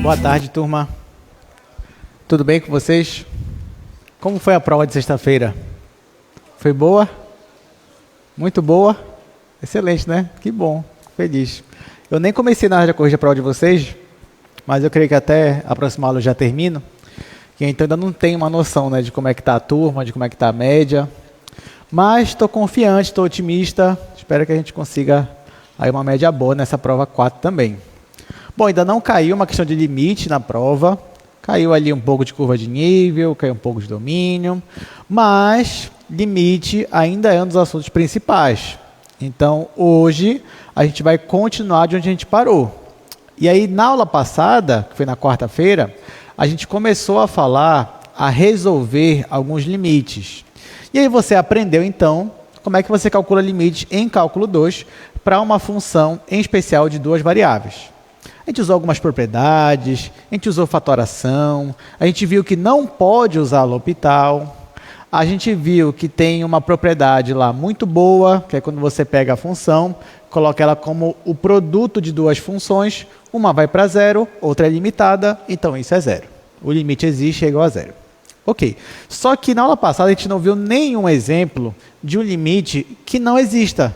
Boa tarde, turma. Tudo bem com vocês? Como foi a prova de sexta-feira? Foi boa? Muito boa? Excelente, né? Que bom, feliz. Eu nem comecei na hora de corrigir a prova de vocês, mas eu creio que até a próxima aula eu já termino. E então ainda não tenho uma noção, né, de como é que está a turma, de como é que está a média. Mas estou confiante, estou otimista. Espero que a gente consiga aí uma média boa nessa prova 4 também. Bom, ainda não caiu uma questão de limite na prova. Caiu ali um pouco de curva de nível, caiu um pouco de domínio. Mas limite ainda é um dos assuntos principais. Então, hoje, a gente vai continuar de onde a gente parou. E aí, na aula passada, que foi na quarta-feira, a gente começou a falar, a resolver alguns limites. E aí você aprendeu, então, como é que você calcula limite em cálculo 2 para uma função em especial de duas variáveis. A gente usou algumas propriedades, a gente usou fatoração, a gente viu que não pode usar L'Hopital, a gente viu que tem uma propriedade lá muito boa, que é quando você pega a função, coloca ela como o produto de duas funções, uma vai para zero, outra é limitada, então isso é zero. O limite existe, é igual a zero. Ok, só que na aula passada a gente não viu nenhum exemplo de um limite que não exista.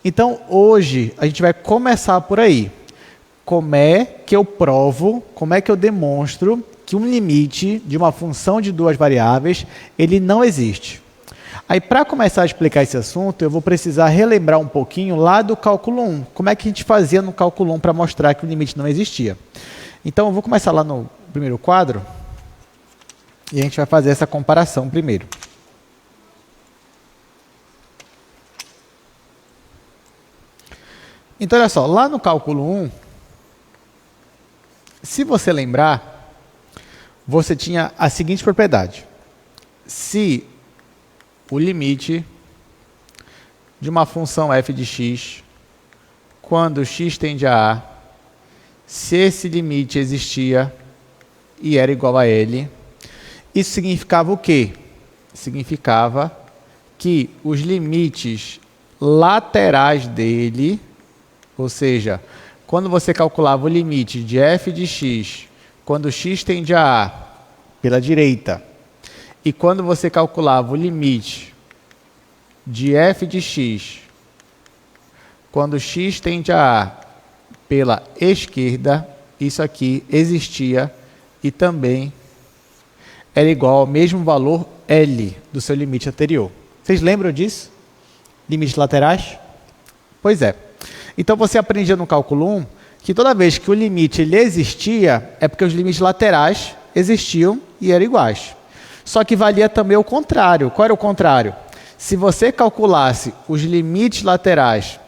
Então hoje a gente vai começar por aí. Como é que eu provo, como é que eu demonstro que um limite de uma função de duas variáveis, ele não existe. Aí, para começar a explicar esse assunto, eu vou precisar relembrar um pouquinho lá do cálculo 1. Como é que a gente fazia no cálculo 1 para mostrar que o limite não existia? Então, eu vou começar lá no primeiro quadro e a gente vai fazer essa comparação primeiro. Então, olha só, lá no cálculo 1, se você lembrar, você tinha a seguinte propriedade. Se o limite de uma função f de x, quando x tende a A, se esse limite existia e era igual a L, isso significava o quê? Significava que os limites laterais dele, ou seja, quando você calculava o limite de f de x, quando x tende a A pela direita, e quando você calculava o limite de f de x, quando x tende a A pela esquerda, isso aqui existia e também era igual ao mesmo valor L do seu limite anterior. Vocês lembram disso? Limites laterais? Pois é. Então, você aprendia no cálculo 1 que toda vez que o limite ele existia, é porque os limites laterais existiam e eram iguais. Só que valia também o contrário. Qual era o contrário? Se você calculasse os limites laterais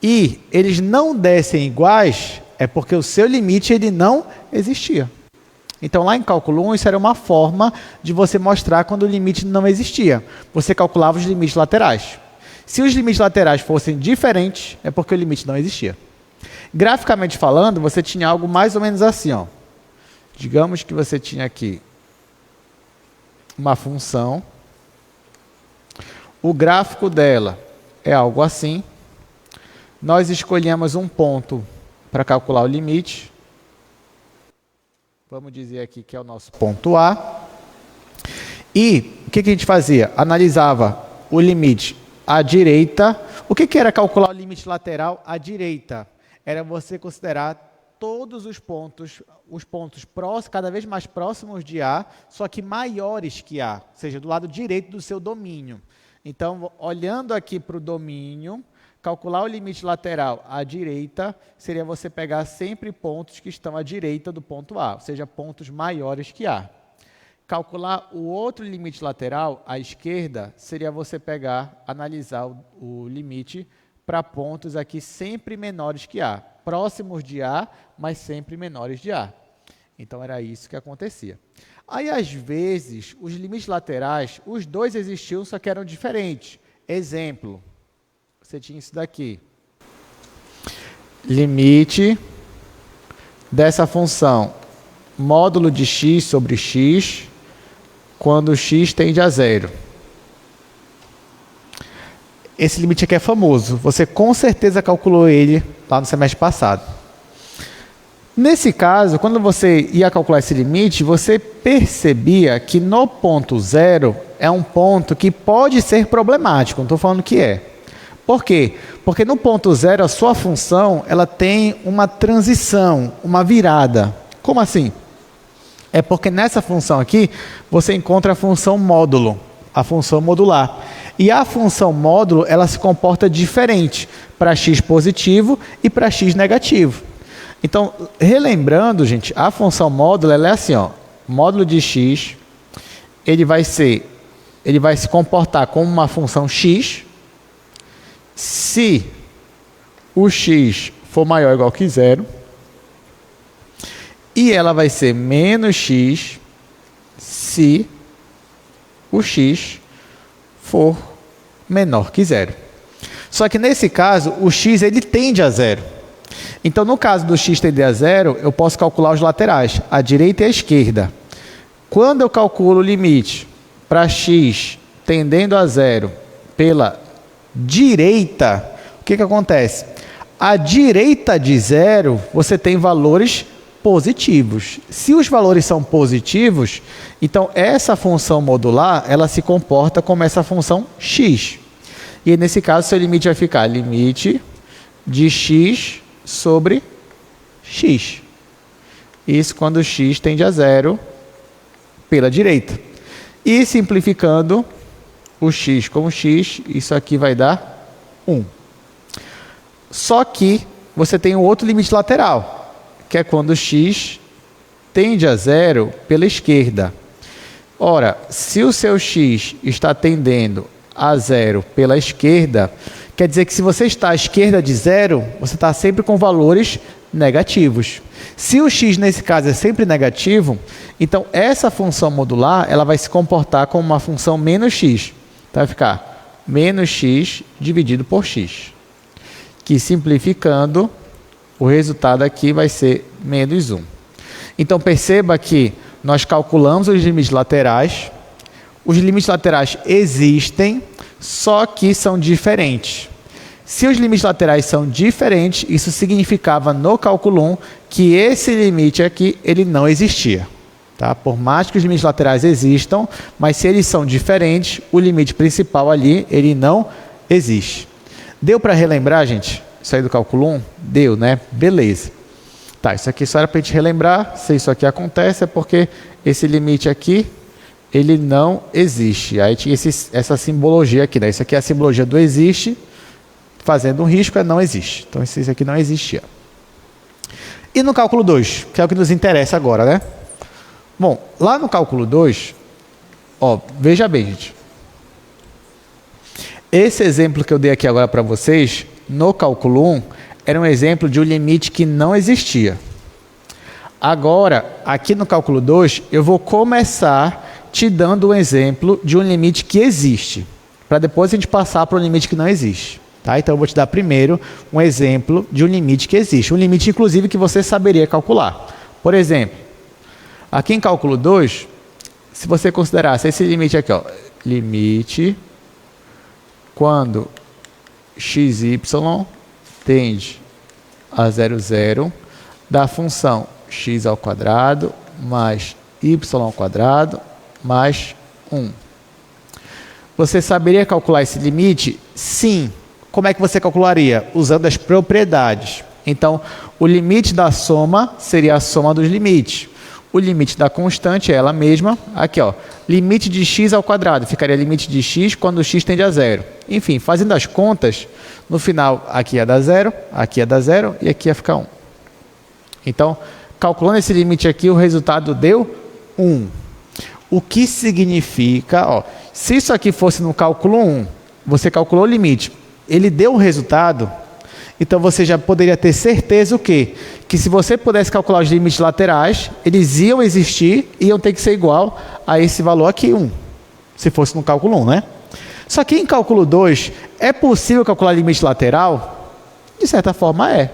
e eles não dessem iguais, é porque o seu limite ele não existia. Então, lá em cálculo 1, isso era uma forma de você mostrar quando o limite não existia. Você calculava os limites laterais. Se os limites laterais fossem diferentes, é porque o limite não existia. Graficamente falando, você tinha algo mais ou menos assim. Ó. Digamos que você tinha aqui uma função. O gráfico dela é algo assim. Nós escolhemos um ponto para calcular o limite. Vamos dizer aqui que é o nosso ponto A. E o que a gente fazia? Analisava o limite à direita. O que era calcular o limite lateral à direita? Era você considerar todos os pontos próximos, cada vez mais próximos de A, só que maiores que A, ou seja, do lado direito do seu domínio. Então, olhando aqui para o domínio, calcular o limite lateral à direita seria você pegar sempre pontos que estão à direita do ponto A, ou seja, pontos maiores que A. Calcular o outro limite lateral, à esquerda, seria você pegar, analisar o limite para pontos aqui sempre menores que A. Próximos de A, mas sempre menores de A. Então, era isso que acontecia. Aí, às vezes, os limites laterais, os dois existiam, só que eram diferentes. Exemplo, você tinha isso daqui. Limite dessa função módulo de x sobre x quando x tende a zero. Esse limite aqui é famoso. Você com certeza calculou ele lá no semestre passado. Nesse caso, quando você ia calcular esse limite, você percebia que no ponto zero é um ponto que pode ser problemático. Não estou falando que é. Por quê? Porque no ponto zero a sua função ela tem uma transição, uma virada. Como assim? É porque nessa função aqui você encontra a função módulo, a função modular. E a função módulo ela se comporta diferente para x positivo e para x negativo. Então, relembrando, gente, a função módulo ela é assim, ó, módulo de x, ele vai se comportar como uma função x, se o x for maior ou igual que zero, e ela vai ser menos x se o x for menor que zero. Só que nesse caso, o x ele tende a zero. Então, no caso do x tender a zero, eu posso calcular os laterais, a direita e a esquerda. Quando eu calculo o limite para x tendendo a zero pela direita, o que acontece? À direita de zero, você tem valores positivos. Se os valores são positivos, então essa função modular, ela se comporta como essa função x. E nesse caso, seu limite vai ficar limite de x sobre x. Isso quando x tende a zero pela direita. E simplificando o x como x, isso aqui vai dar 1. Só que você tem um outro limite lateral, que é quando x tende a zero pela esquerda. Ora, se o seu x está tendendo a zero pela esquerda, quer dizer que se você está à esquerda de zero, você está sempre com valores negativos. Se o x, nesse caso, é sempre negativo, então essa função modular ela vai se comportar como uma função menos x. Então vai ficar menos x dividido por x. Que simplificando, o resultado aqui vai ser menos 1. Então perceba que nós calculamos os limites laterais. Os limites laterais existem, só que são diferentes. Se os limites laterais são diferentes, isso significava no cálculo 1 que esse limite aqui ele não existia. Tá? Por mais que os limites laterais existam, mas se eles são diferentes, o limite principal ali ele não existe. Deu para relembrar, gente? Isso aí do cálculo 1? Deu, né? Beleza. Tá, isso aqui só era para a gente relembrar. Se isso aqui acontece, é porque esse limite aqui ele não existe. Aí tinha essa simbologia aqui, né? Isso aqui é a simbologia do existe, fazendo um risco é não existe. Então, isso aqui não existia. E no cálculo 2, que é o que nos interessa agora, né? Bom, lá no cálculo 2, ó, veja bem, gente. Esse exemplo que eu dei aqui agora para vocês, no cálculo 1, era um exemplo de um limite que não existia. Agora, aqui no cálculo 2, eu vou começar te dando um exemplo de um limite que existe, para depois a gente passar para um limite que não existe. Tá? Então, eu vou te dar primeiro um exemplo de um limite que existe. Um limite, inclusive, que você saberia calcular. Por exemplo, aqui em cálculo 2, se você considerasse esse limite aqui, ó, limite quando xy tende a 0,0 da função x ao quadrado mais y ao quadrado mais 1. Você saberia calcular esse limite? Sim. Como é que você calcularia? Usando as propriedades. Então, o limite da soma seria a soma dos limites. O limite da constante é ela mesma. Aqui, ó, limite de x ao quadrado. Ficaria limite de x quando x tende a 0. Enfim, fazendo as contas, no final aqui ia dar 0, aqui ia dar 0 e aqui ia ficar 1. Então, calculando esse limite aqui, o resultado deu 1. O que significa, ó, se isso aqui fosse no cálculo 1, você calculou o limite, ele deu um resultado, então você já poderia ter certeza o quê? Que se você pudesse calcular os limites laterais, eles iam existir e iam ter que ser igual a esse valor aqui, 1. Se fosse no cálculo 1, né? Só que em cálculo 2, é possível calcular limite lateral? De certa forma é.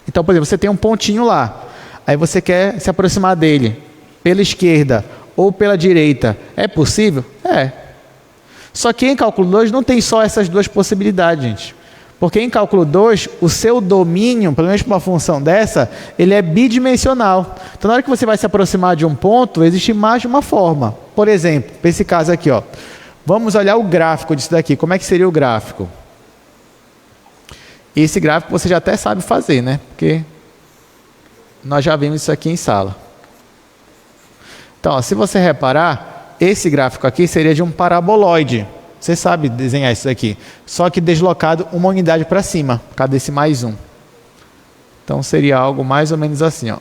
Então, por exemplo, você tem um pontinho lá, aí você quer se aproximar dele pela esquerda ou pela direita, é possível? É. Só que em cálculo 2 não tem só essas duas possibilidades, gente. Porque em cálculo 2, o seu domínio, pelo menos para uma função dessa, ele é bidimensional. Então, na hora que você vai se aproximar de um ponto, existe mais de uma forma. Por exemplo, para esse caso aqui, ó, vamos olhar o gráfico disso daqui. Como é que seria o gráfico? Esse gráfico você já até sabe fazer, né? Porque nós já vimos isso aqui em sala. Então, ó, se você reparar, esse gráfico aqui seria de um paraboloide. Você sabe desenhar isso aqui. Só que deslocado uma unidade para cima, cada esse mais um. Então, seria algo mais ou menos assim, ó.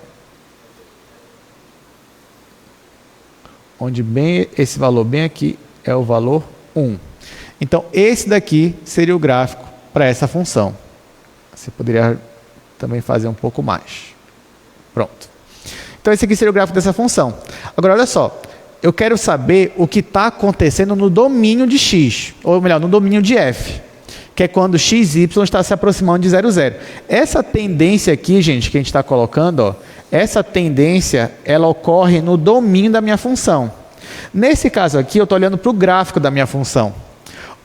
Onde bem esse valor bem aqui é o valor 1. Então, esse daqui seria o gráfico para essa função. Você poderia também fazer um pouco mais. Pronto. Então, esse aqui seria o gráfico dessa função. Agora, olha só. Eu quero saber o que está acontecendo no domínio de x. Ou melhor, no domínio de f. Que é quando x, y está se aproximando de 0, 0. Essa tendência aqui, gente, que a gente está colocando, ó, essa tendência, ela ocorre no domínio da minha função. Nesse caso aqui, eu estou olhando para o gráfico da minha função.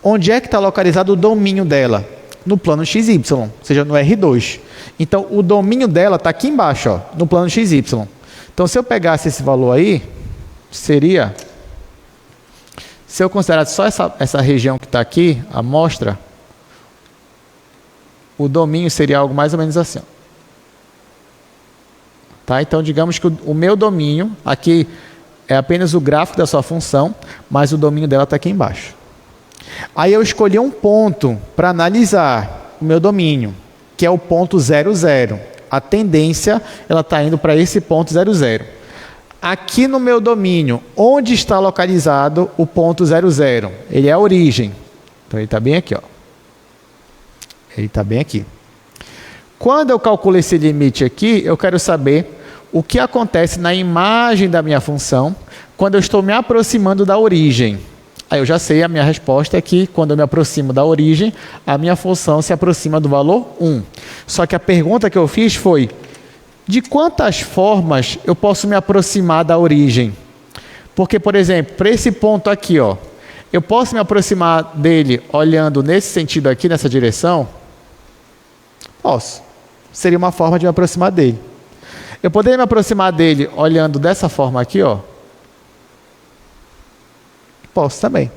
Onde é que está localizado o domínio dela? No plano xy, ou seja, no R2. Então, o domínio dela está aqui embaixo, ó, no plano xy. Então, se eu pegasse esse valor aí, seria, se eu considerar só essa região que está aqui, a amostra, o domínio seria algo mais ou menos assim. Ó. Tá? Então, digamos que o meu domínio, aqui é apenas o gráfico da sua função, mas o domínio dela está aqui embaixo. Aí eu escolhi um ponto para analisar o meu domínio, que é o ponto 0, 0. A tendência, ela está indo para esse ponto 0, 0. Aqui no meu domínio, onde está localizado o ponto 0, 0? Ele é a origem. Então, ele está bem aqui. Ó. Ele está bem aqui. Quando eu calculo esse limite aqui, eu quero saber o que acontece na imagem da minha função quando eu estou me aproximando da origem. Aí eu já sei, a minha resposta é que quando eu me aproximo da origem, a minha função se aproxima do valor 1. Só que a pergunta que eu fiz foi: de quantas formas eu posso me aproximar da origem? Porque, por exemplo, para esse ponto aqui, ó, eu posso me aproximar dele olhando nesse sentido aqui, nessa direção? Posso. Seria uma forma de me aproximar dele. Eu poderia me aproximar dele olhando dessa forma aqui, ó? Posso também.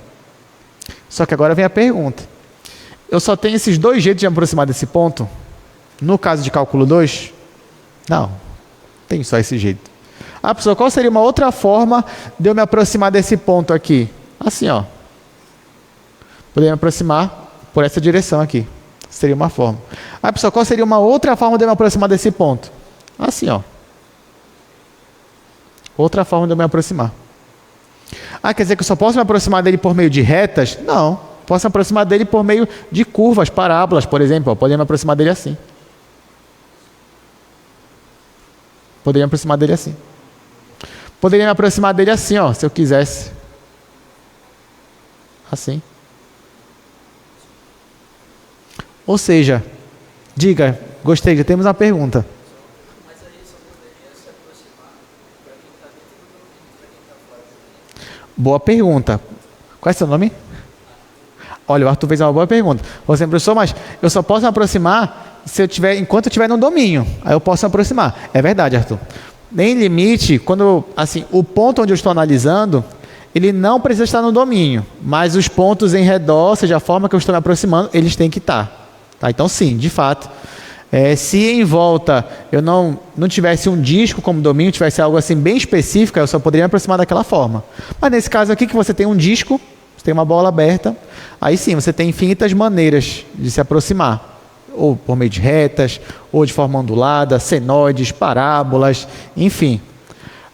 Só que agora vem a pergunta. Eu só tenho esses dois jeitos de me aproximar desse ponto? No caso de cálculo 2? Não, tem só esse jeito. Ah, professor, qual seria uma outra forma de eu me aproximar desse ponto aqui? Assim, ó. Poderia me aproximar por essa direção aqui. Seria uma forma. Ah, professor, qual seria uma outra forma de eu me aproximar desse ponto? Assim, ó. Outra forma de eu me aproximar. Ah, quer dizer que eu só posso me aproximar dele por meio de retas? Não. Posso me aproximar dele por meio de curvas, parábolas, por exemplo. Poderia me aproximar dele assim. Poderia me aproximar dele assim. Poderia me aproximar dele assim, ó, se eu quisesse. Assim. Ou seja, diga, gostei, já temos uma pergunta. Mas aí só poderia se aproximar para quem está dentro do domínio, para quem está fora do domínio. Boa pergunta. Qual é seu nome? Olha, o Arthur fez uma boa pergunta. Você, professor, mas eu só posso me aproximar se eu tiver, enquanto eu estiver no domínio. Aí eu posso me aproximar. É verdade, Arthur. Nem limite, quando, assim, o ponto onde eu estou analisando, ele não precisa estar no domínio, mas os pontos em redor, seja a forma que eu estou me aproximando, eles têm que estar. Tá? Então, sim, de fato. Se em volta eu não tivesse um disco como domínio, tivesse algo assim bem específico, eu só poderia me aproximar daquela forma. Mas nesse caso aqui, que você tem um disco, você tem uma bola aberta, aí sim, você tem infinitas maneiras de se aproximar. Ou por meio de retas, ou de forma ondulada, senoides, parábolas, enfim.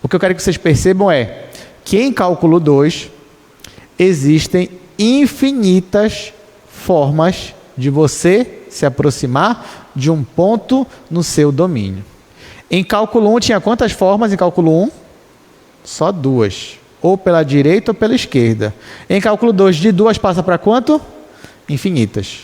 O que eu quero que vocês percebam é que em cálculo 2 existem infinitas formas de você se aproximar de um ponto no seu domínio. Em cálculo 1 tinha quantas formas em cálculo 1? Só duas. Ou pela direita ou pela esquerda. Em cálculo 2, de duas passa para quanto? Infinitas.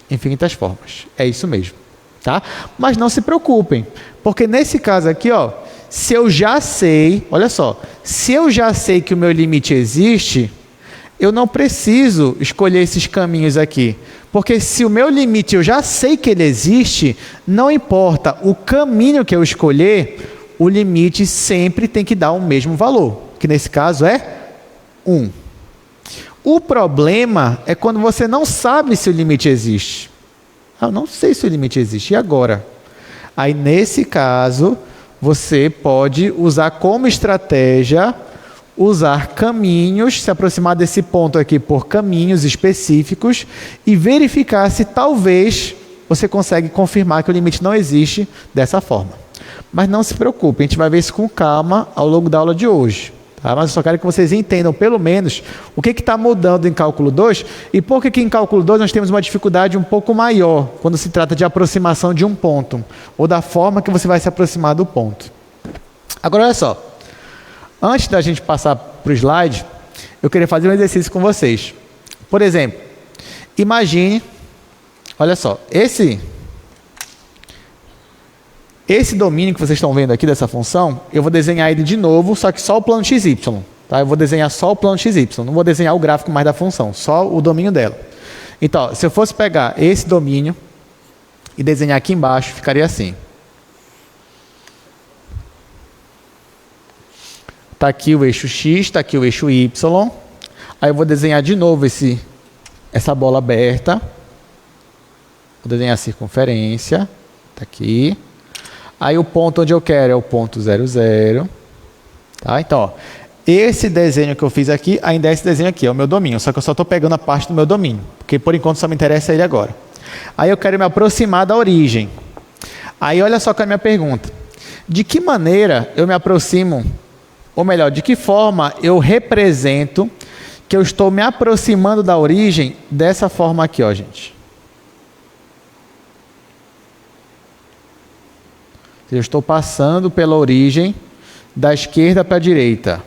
Infinitas formas. É isso mesmo. Tá? Mas não se preocupem, porque nesse caso aqui, ó, se eu já sei, olha só, se eu já sei que o meu limite existe, eu não preciso escolher esses caminhos aqui. Porque se o meu limite eu já sei que ele existe, não importa o caminho que eu escolher, o limite sempre tem que dar o mesmo valor, que nesse caso é 1. O problema é quando você não sabe se o limite existe. Eu não sei se o limite existe, e agora? Aí, nesse caso, você pode usar como estratégia, usar caminhos, se aproximar desse ponto aqui por caminhos específicos e verificar se talvez você consegue confirmar que o limite não existe dessa forma. Mas não se preocupe, a gente vai ver isso com calma ao longo da aula de hoje. Tá? Mas eu só quero que vocês entendam pelo menos o que está mudando em cálculo 2 e por que em cálculo 2 nós temos uma dificuldade um pouco maior quando se trata de aproximação de um ponto ou da forma que você vai se aproximar do ponto. Agora, olha só. Antes da gente passar para o slide, eu queria fazer um exercício com vocês. Por exemplo, imagine, olha só, esse domínio que vocês estão vendo aqui dessa função, eu vou desenhar ele de novo, só que só o plano XY. Tá? Eu vou desenhar só o plano XY, não vou desenhar o gráfico mais da função, só o domínio dela. Então, ó, se eu fosse pegar esse domínio e desenhar aqui embaixo, ficaria assim. Está aqui o eixo X, está aqui o eixo Y. Aí eu vou desenhar de novo essa bola aberta. Vou desenhar a circunferência. Está aqui. Aí o ponto onde eu quero é o ponto 0, 0. Tá? Então, ó, esse desenho que eu fiz aqui, ainda é esse desenho aqui, é o meu domínio. Só que eu só estou pegando a parte do meu domínio. Porque por enquanto só me interessa ele agora. Aí eu quero me aproximar da origem. Aí olha só qual é a minha pergunta. De que maneira eu me aproximo... Ou melhor, de que forma eu represento que eu estou me aproximando da origem dessa forma aqui, ó, gente. Eu estou passando pela origem da esquerda para a direita.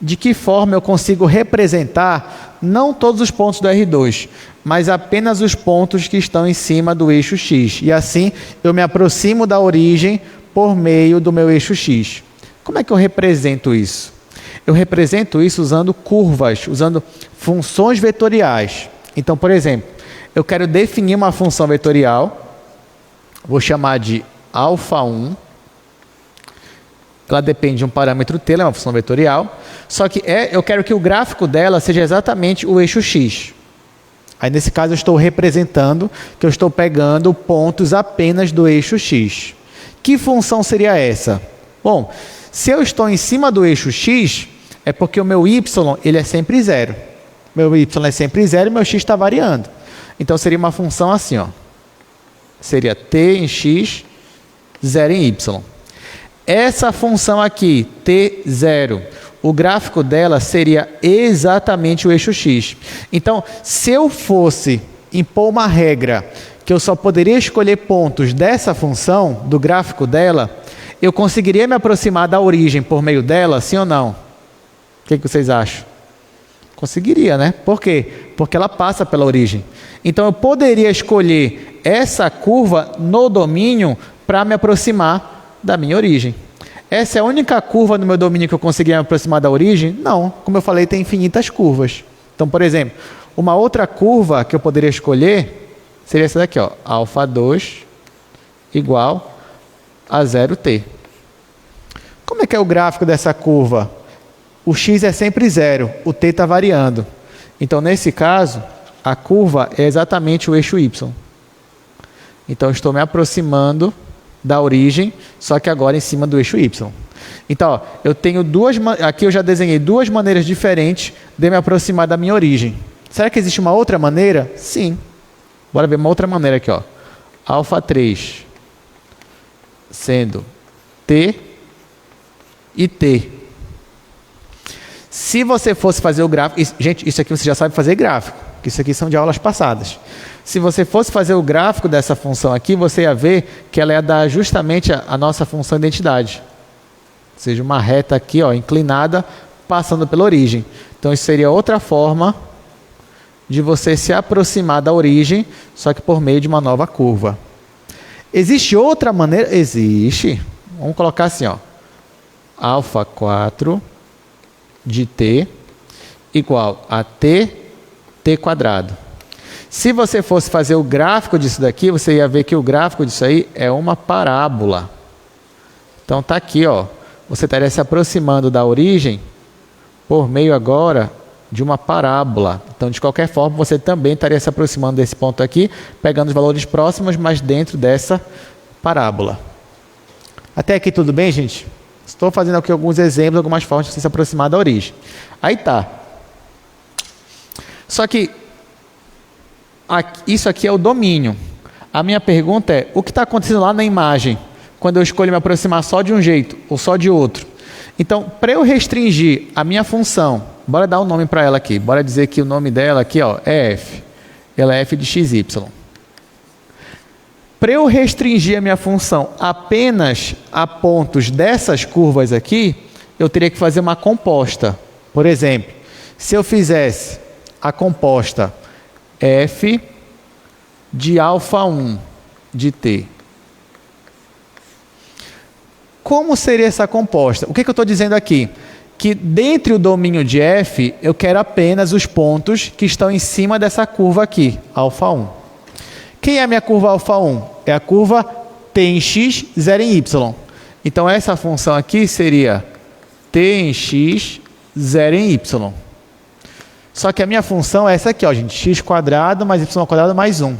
De que forma eu consigo representar não todos os pontos do R2, mas apenas os pontos que estão em cima do eixo X. E assim eu me aproximo da origem por meio do meu eixo X. Como é que eu represento isso? Eu represento isso usando curvas, usando funções vetoriais. Então, por exemplo, eu quero definir uma função vetorial, vou chamar de alfa1, ela depende de um parâmetro t, ela é uma função vetorial, só que eu quero que o gráfico dela seja exatamente o eixo x. Aí, nesse caso, eu estou representando que eu estou pegando pontos apenas do eixo x. Que função seria essa? Bom, se eu estou em cima do eixo x, é porque o meu y ele é sempre 0. Meu y é sempre 0 e meu x está variando. Então, seria uma função assim, ó. Seria t em x, 0 em y. Essa função aqui, t0, o gráfico dela seria exatamente o eixo x. Então, se eu fosse impor uma regra que eu só poderia escolher pontos dessa função, do gráfico dela, eu conseguiria me aproximar da origem por meio dela, sim ou não? O que vocês acham? Conseguiria, né? Por quê? Porque ela passa pela origem. Então, eu poderia escolher essa curva no domínio para me aproximar da minha origem. Essa é a única curva no meu domínio que eu conseguiria me aproximar da origem? Não. Como eu falei, tem infinitas curvas. Então, por exemplo, uma outra curva que eu poderia escolher seria essa daqui, ó, alfa2 igual a 0t. Como é que é o gráfico dessa curva? O x é sempre 0, o t está variando. Então, nesse caso, a curva é exatamente o eixo y. Então, eu estou me aproximando da origem, só que agora em cima do eixo y. Então, ó, eu tenho aqui eu já desenhei duas maneiras diferentes de me aproximar da minha origem. Será que existe uma outra maneira? Sim. Bora ver uma outra maneira aqui, ó. Alfa3 sendo t e t. Se você fosse fazer o gráfico... Gente, isso aqui você já sabe fazer gráfico, que isso aqui são de aulas passadas. Se você fosse fazer o gráfico dessa função aqui, você ia ver que ela ia dar justamente a nossa função identidade. Ou seja, uma reta aqui, ó, inclinada, passando pela origem. Então, isso seria outra forma de você se aproximar da origem, só que por meio de uma nova curva. Existe outra maneira? Existe. Vamos colocar assim, ó. alfa 4 de t igual a t quadrado. Se você fosse fazer o gráfico disso daqui, você ia ver que o gráfico disso aí é uma parábola. Então está aqui, ó. Você estaria se aproximando da origem por meio agora de uma parábola. Então, de qualquer forma, você também estaria se aproximando desse ponto aqui, pegando os valores próximos, mas dentro dessa parábola. Até aqui tudo bem, gente? Estou fazendo aqui alguns exemplos, algumas formas de você se aproximar da origem. Aí tá. Só que isso aqui é o domínio. A minha pergunta é, o que está acontecendo lá na imagem, quando eu escolho me aproximar só de um jeito ou só de outro? Então, para eu restringir a minha função, bora dar um nome para ela aqui, bora dizer que o nome dela aqui, ó, é f. Ela é f de xy. Para eu restringir a minha função apenas a pontos dessas curvas aqui, eu teria que fazer uma composta. Por exemplo, se eu fizesse a composta f de alfa 1 de t. Como seria essa composta? O que eu estou dizendo aqui? Que dentre o domínio de f, eu quero apenas os pontos que estão em cima dessa curva aqui, alfa 1. Quem é a minha curva alfa 1? É a curva t em x, 0 em y. Então, essa função aqui seria t em x, 0 em y. Só que a minha função é essa aqui, ó, gente, x quadrado mais y quadrado mais 1.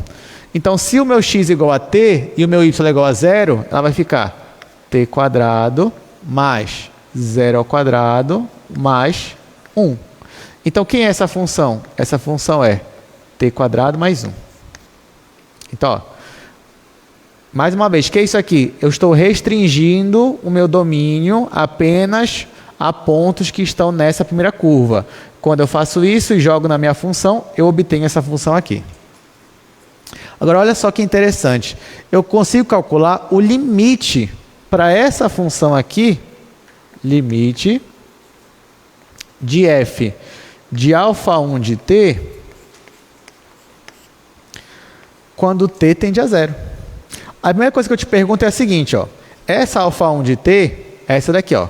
Então, se o meu x é igual a t e o meu y é igual a 0, ela vai ficar t quadrado mais 0 ao quadrado mais 1. Então, quem é essa função? Essa função é t quadrado mais 1. Então, ó, mais uma vez, o que é isso aqui? Eu estou restringindo o meu domínio apenas a pontos que estão nessa primeira curva. Quando eu faço isso e jogo na minha função, eu obtenho essa função aqui. Agora, olha só que interessante. Eu consigo calcular o limite para essa função aqui, limite de f de alfa 1 de t, quando t tende a 0. A primeira coisa que eu te pergunto é a seguinte, ó. Essa alfa 1 de t, é essa daqui, ó.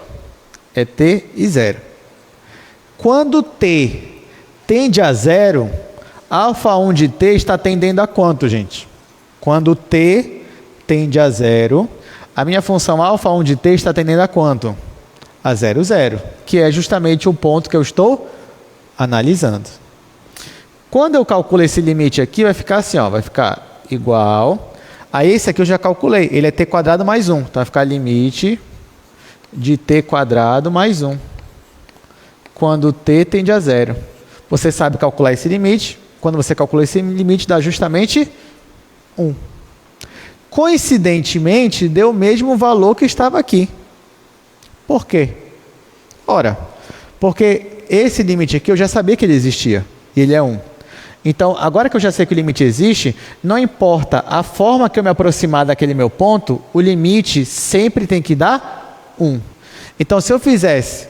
É t e 0. Quando t tende a 0, alfa 1 de t está tendendo a quanto, gente? Quando t tende a 0, a minha função alfa 1 de t está tendendo a quanto? A 0, 0, que é justamente o ponto que eu estou analisando. Quando eu calculo esse limite aqui, vai ficar assim, ó, vai ficar igual a esse aqui eu já calculei, ele é t quadrado mais 1, então vai ficar limite de t quadrado mais 1, quando t tende a 0. Você sabe calcular esse limite, quando você calcula esse limite dá justamente 1. Coincidentemente, deu o mesmo valor que estava aqui. Por quê? Ora, porque esse limite aqui eu já sabia que ele existia, e ele é 1. Então, agora que eu já sei que o limite existe, não importa a forma que eu me aproximar daquele meu ponto, o limite sempre tem que dar 1. Então, se eu fizesse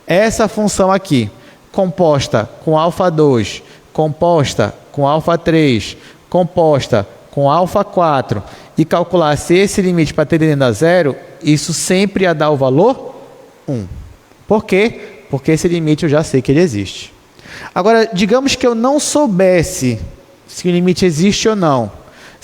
essa função aqui, composta com alfa 2, composta com alfa 3, composta com alfa 4, e calculasse esse limite para ter tendendo a 0, isso sempre ia dar o valor 1. Por quê? Porque esse limite eu já sei que ele existe. Agora, digamos que eu não soubesse se o limite existe ou não.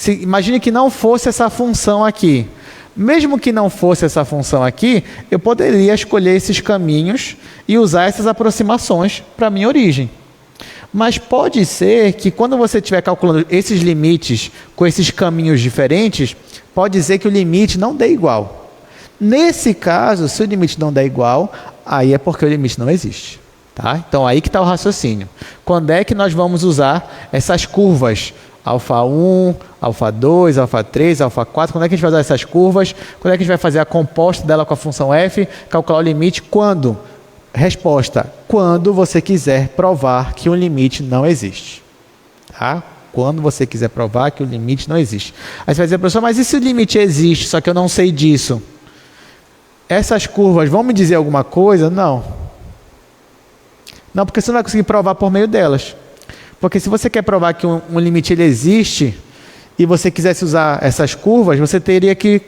Imagine que não fosse essa função aqui. Mesmo que não fosse essa função aqui, eu poderia escolher esses caminhos e usar essas aproximações para a minha origem. Mas pode ser que quando você estiver calculando esses limites com esses caminhos diferentes, pode ser que o limite não dê igual. Nesse caso, se o limite não der igual, aí é porque o limite não existe. Tá? Então, aí que está o raciocínio. Quando é que nós vamos usar essas curvas? Alfa 1, alfa 2, alfa 3, alfa 4. Quando é que a gente vai usar essas curvas? Quando é que a gente vai fazer a composta dela com a função f? Calcular o limite quando? Resposta: quando você quiser provar que o limite não existe. Tá? Quando você quiser provar que o limite não existe. Aí você vai dizer, professor, mas e se o limite existe, só que eu não sei disso? Essas curvas vão me dizer alguma coisa? Não. Não, porque você não vai conseguir provar por meio delas. Porque se você quer provar que um limite ele existe e você quisesse usar essas curvas, você teria que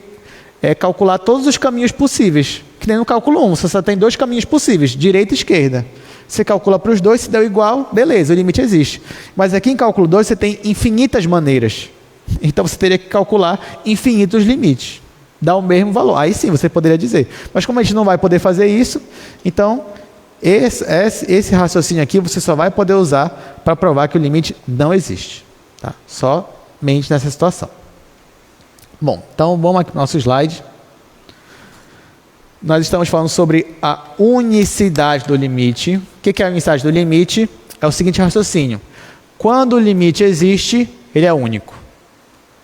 é calcular todos os caminhos possíveis. Que nem no cálculo 1, você só tem 2 caminhos possíveis, direita e esquerda. Você calcula para os dois, se deu igual, beleza, o limite existe. Mas aqui em cálculo 2 você tem infinitas maneiras. Então você teria que calcular infinitos limites. Dá o mesmo valor. Aí sim você poderia dizer. Mas como a gente não vai poder fazer isso, então esse raciocínio aqui você só vai poder usar para provar que o limite não existe. Tá? Somente nessa situação. Bom, então vamos aqui para o nosso slide. Nós estamos falando sobre a unicidade do limite. O que é a unicidade do limite? É o seguinte raciocínio. Quando o limite existe, ele é único.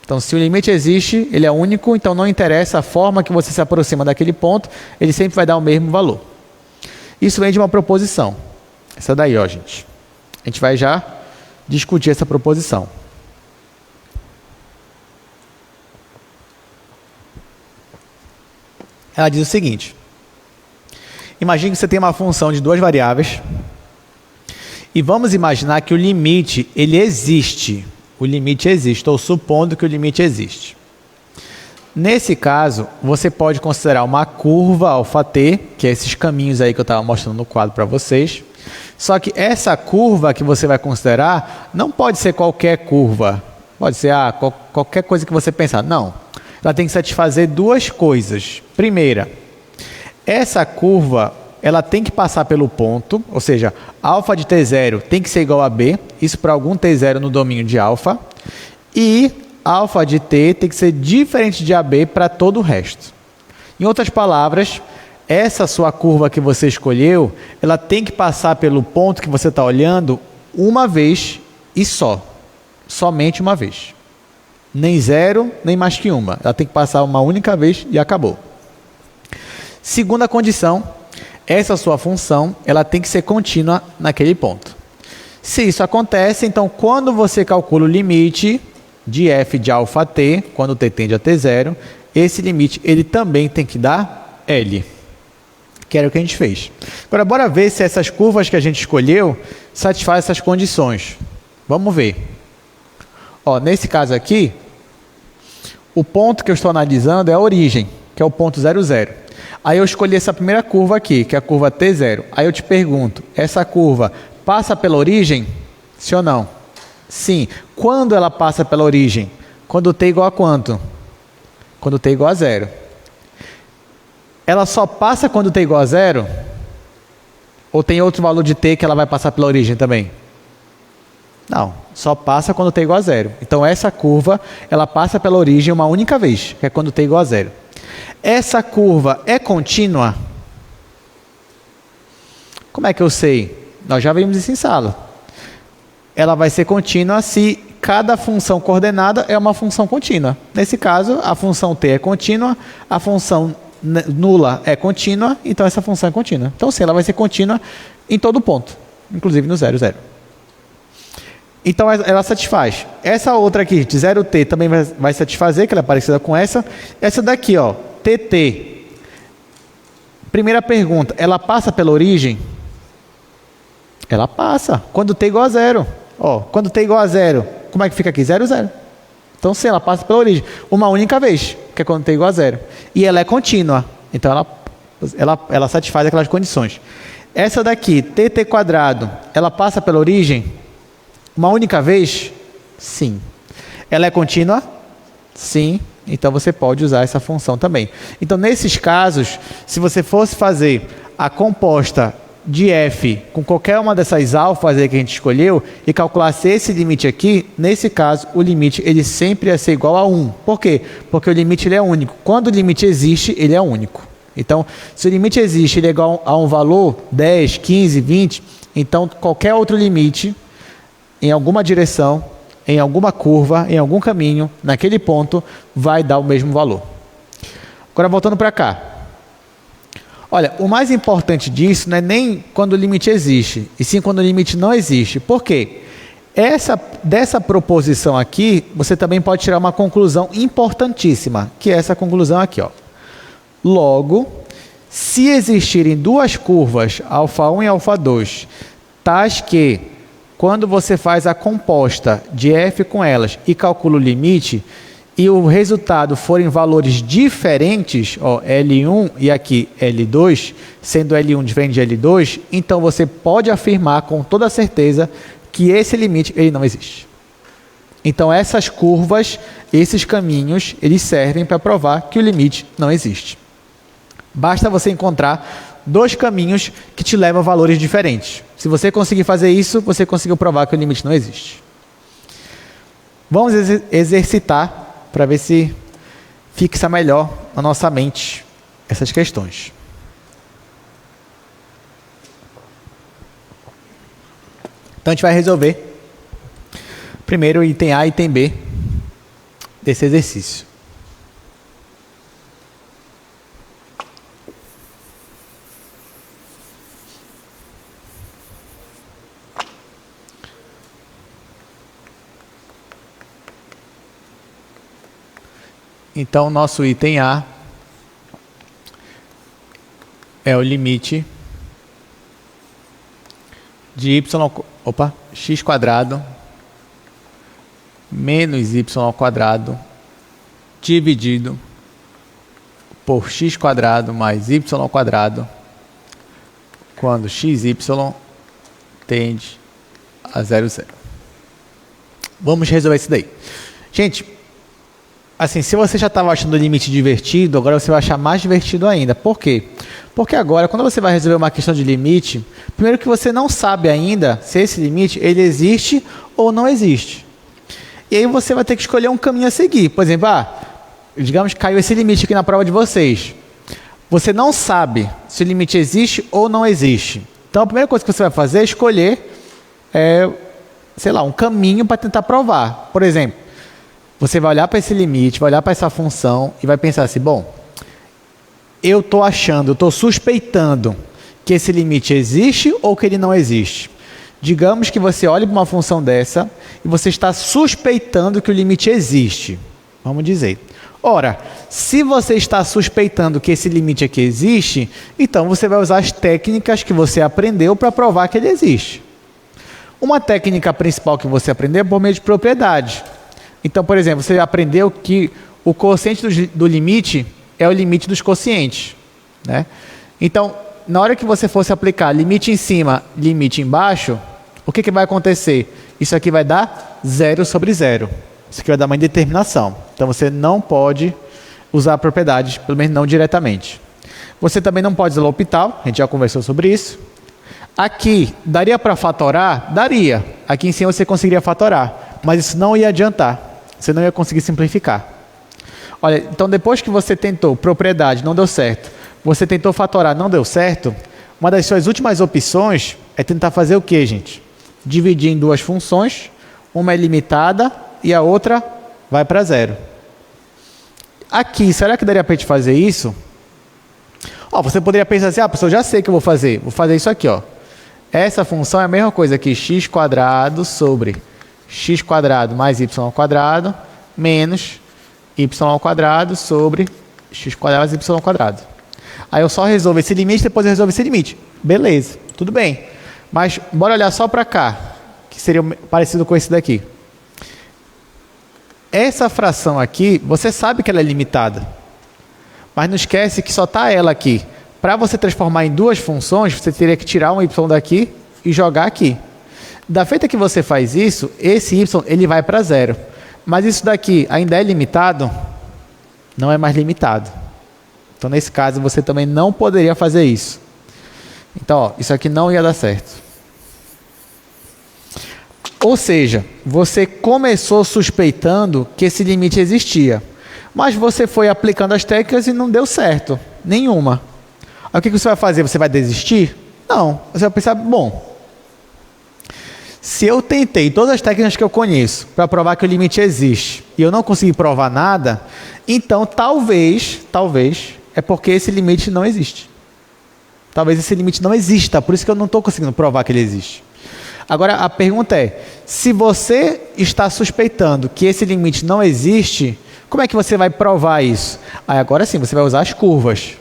Então, se o limite existe, ele é único, então não interessa a forma que você se aproxima daquele ponto, ele sempre vai dar o mesmo valor. Isso vem de uma proposição. Essa daí, ó, gente. A gente vai já discutir essa proposição. Ela diz o seguinte. Imagine que você tem uma função de 2 variáveis e vamos imaginar que o limite, ele existe. O limite existe, estou supondo que o limite existe. Nesse caso, você pode considerar uma curva αt, que é esses caminhos aí que eu estava mostrando no quadro para vocês. Só que essa curva que você vai considerar não pode ser qualquer curva. Pode ser qualquer coisa que você pensar. Não. Ela tem que satisfazer 2 coisas. Primeira, essa curva ela tem que passar pelo ponto, ou seja, alfa de t0 tem que ser igual a b, isso para algum t0 no domínio de alfa, e alfa de t tem que ser diferente de ab para todo o resto. Em outras palavras, essa sua curva que você escolheu, ela tem que passar pelo ponto que você está olhando uma vez e só. Somente uma vez. Nem 0, nem mais que uma. Ela tem que passar uma única vez e acabou. Segunda condição, essa sua função, ela tem que ser contínua naquele ponto. Se isso acontece, então quando você calcula o limite de f de alfa t, quando t tende a t0, esse limite ele também tem que dar L, que era o que a gente fez. Agora, bora ver se essas curvas que a gente escolheu satisfazem essas condições. Vamos ver. Ó, nesse caso aqui, o ponto que eu estou analisando é a origem, que é o ponto 0, 0. Aí eu escolhi essa primeira curva aqui, que é a curva T0. Aí eu te pergunto, essa curva passa pela origem? Sim ou não? Sim. Quando ela passa pela origem? Quando t igual a quanto? Quando t igual a 0. Ela só passa quando t igual a 0? Ou tem outro valor de t que ela vai passar pela origem também? Não, só passa quando t igual a 0. Então essa curva, ela passa pela origem uma única vez, que é quando t igual a 0. Essa curva é contínua? Como é que eu sei? Nós já vimos isso em sala. Ela vai ser contínua se cada função coordenada é uma função contínua. Nesse caso, a função t é contínua, a função nula é contínua, então essa função é contínua. Então sim, ela vai ser contínua em todo ponto, inclusive no 0, 0. Então ela satisfaz. Essa outra aqui, de 0t, também vai satisfazer, que ela é parecida com essa. Essa daqui, ó, tt. Primeira pergunta, ela passa pela origem? Ela passa, quando t igual a 0. Ó, quando t igual a 0, como é que fica aqui? 0, 0. Então sim, ela passa pela origem. Uma única vez, que é quando t igual a 0. E ela é contínua. Então ela satisfaz aquelas condições. Essa daqui, tt quadrado, ela passa pela origem? Uma única vez? Sim. Ela é contínua? Sim. Então você pode usar essa função também. Então nesses casos, se você fosse fazer a composta de f com qualquer uma dessas alfas aí que a gente escolheu e calculasse esse limite aqui, nesse caso o limite ele sempre ia ser igual a 1. Por quê? Porque o limite ele é único. Quando o limite existe, ele é único. Então, se o limite existe, ele é igual a um valor, 10, 15, 20, então qualquer outro limite em alguma direção, em alguma curva, em algum caminho, naquele ponto, vai dar o mesmo valor. Agora, voltando para cá. Olha, o mais importante disso não é nem quando o limite existe, e sim quando o limite não existe. Por quê? Dessa proposição aqui, você também pode tirar uma conclusão importantíssima, que é essa conclusão aqui, ó. Logo, se existirem duas curvas, α1 e α2, tais que quando você faz a composta de f com elas e calcula o limite, e o resultado forem valores diferentes, ó, L1 e aqui L2, sendo L1 diferente de L2, então você pode afirmar com toda certeza que esse limite ele não existe. Então essas curvas, esses caminhos, eles servem para provar que o limite não existe. Basta você encontrar dois caminhos que te levam a valores diferentes. Se você conseguir fazer isso, você conseguiu provar que o limite não existe. Vamos exercitar para ver se fixa melhor na nossa mente essas questões. Então a gente vai resolver primeiro o item A e item B desse exercício. Então, nosso item A é o limite de x quadrado menos y ao quadrado dividido por x quadrado mais y ao quadrado quando xy tende a 0, 0. Vamos resolver isso daí. Gente, assim, se você já estava achando o limite divertido, agora você vai achar mais divertido ainda. Por quê? Porque agora, quando você vai resolver uma questão de limite, primeiro que você não sabe ainda se esse limite ele existe ou não existe. E aí você vai ter que escolher um caminho a seguir. Por exemplo, digamos que caiu esse limite aqui na prova de vocês. Você não sabe se o limite existe ou não existe. Então, a primeira coisa que você vai fazer é escolher, um caminho para tentar provar. Por exemplo, você vai olhar para esse limite, vai olhar para essa função e vai pensar assim, bom, eu estou suspeitando que esse limite existe ou que ele não existe. Digamos que você olhe para uma função dessa e você está suspeitando que o limite existe. Vamos dizer. Ora, se você está suspeitando que esse limite aqui existe, então você vai usar as técnicas que você aprendeu para provar que ele existe. Uma técnica principal que você aprendeu é por meio de propriedade. Então, por exemplo, você aprendeu que o quociente do limite é o limite dos quocientes, né? Então, na hora que você fosse aplicar limite em cima, limite embaixo, o que vai acontecer? Isso aqui vai dar 0 sobre 0. Isso aqui vai dar uma indeterminação. Então, você não pode usar a propriedade, pelo menos não diretamente. Você também não pode usar o L'Hopital, a gente já conversou sobre isso. Aqui, daria para fatorar? Daria. Aqui em cima você conseguiria fatorar, mas isso não ia adiantar. Você não ia conseguir simplificar. Olha, então depois que você tentou propriedade, não deu certo. Você tentou fatorar, não deu certo. Uma das suas últimas opções é tentar fazer o quê, gente? Dividir em duas funções. Uma é limitada e a outra vai para 0. Aqui, será que daria para a gente fazer isso? Você poderia pensar assim, professor, eu já sei o que eu vou fazer. Vou fazer isso aqui, ó. Essa função é a mesma coisa que x quadrado sobre x quadrado mais y ao quadrado menos y ao quadrado sobre x quadrado mais y ao quadrado. Aí eu só resolvo esse limite, depois eu resolvo esse limite. Beleza, tudo bem. Mas bora olhar só para cá, que seria parecido com esse daqui. Essa fração aqui, você sabe que ela é limitada. Mas não esquece que só está ela aqui. Para você transformar em duas funções, você teria que tirar um y daqui e jogar aqui. Da feita que você faz isso, esse y ele vai para 0. Mas isso daqui ainda é limitado? Não é mais limitado. Então, nesse caso, você também não poderia fazer isso. Então, isso aqui não ia dar certo. Ou seja, você começou suspeitando que esse limite existia. Mas você foi aplicando as técnicas e não deu certo. Nenhuma. Aí o que você vai fazer? Você vai desistir? Não. Você vai pensar, bom, se eu tentei todas as técnicas que eu conheço para provar que o limite existe e eu não consegui provar nada, então talvez, é porque esse limite não existe. Talvez esse limite não exista, por isso que eu não estou conseguindo provar que ele existe. Agora, a pergunta é, se você está suspeitando que esse limite não existe, como é que você vai provar isso? Aí agora sim, você vai usar as curvas.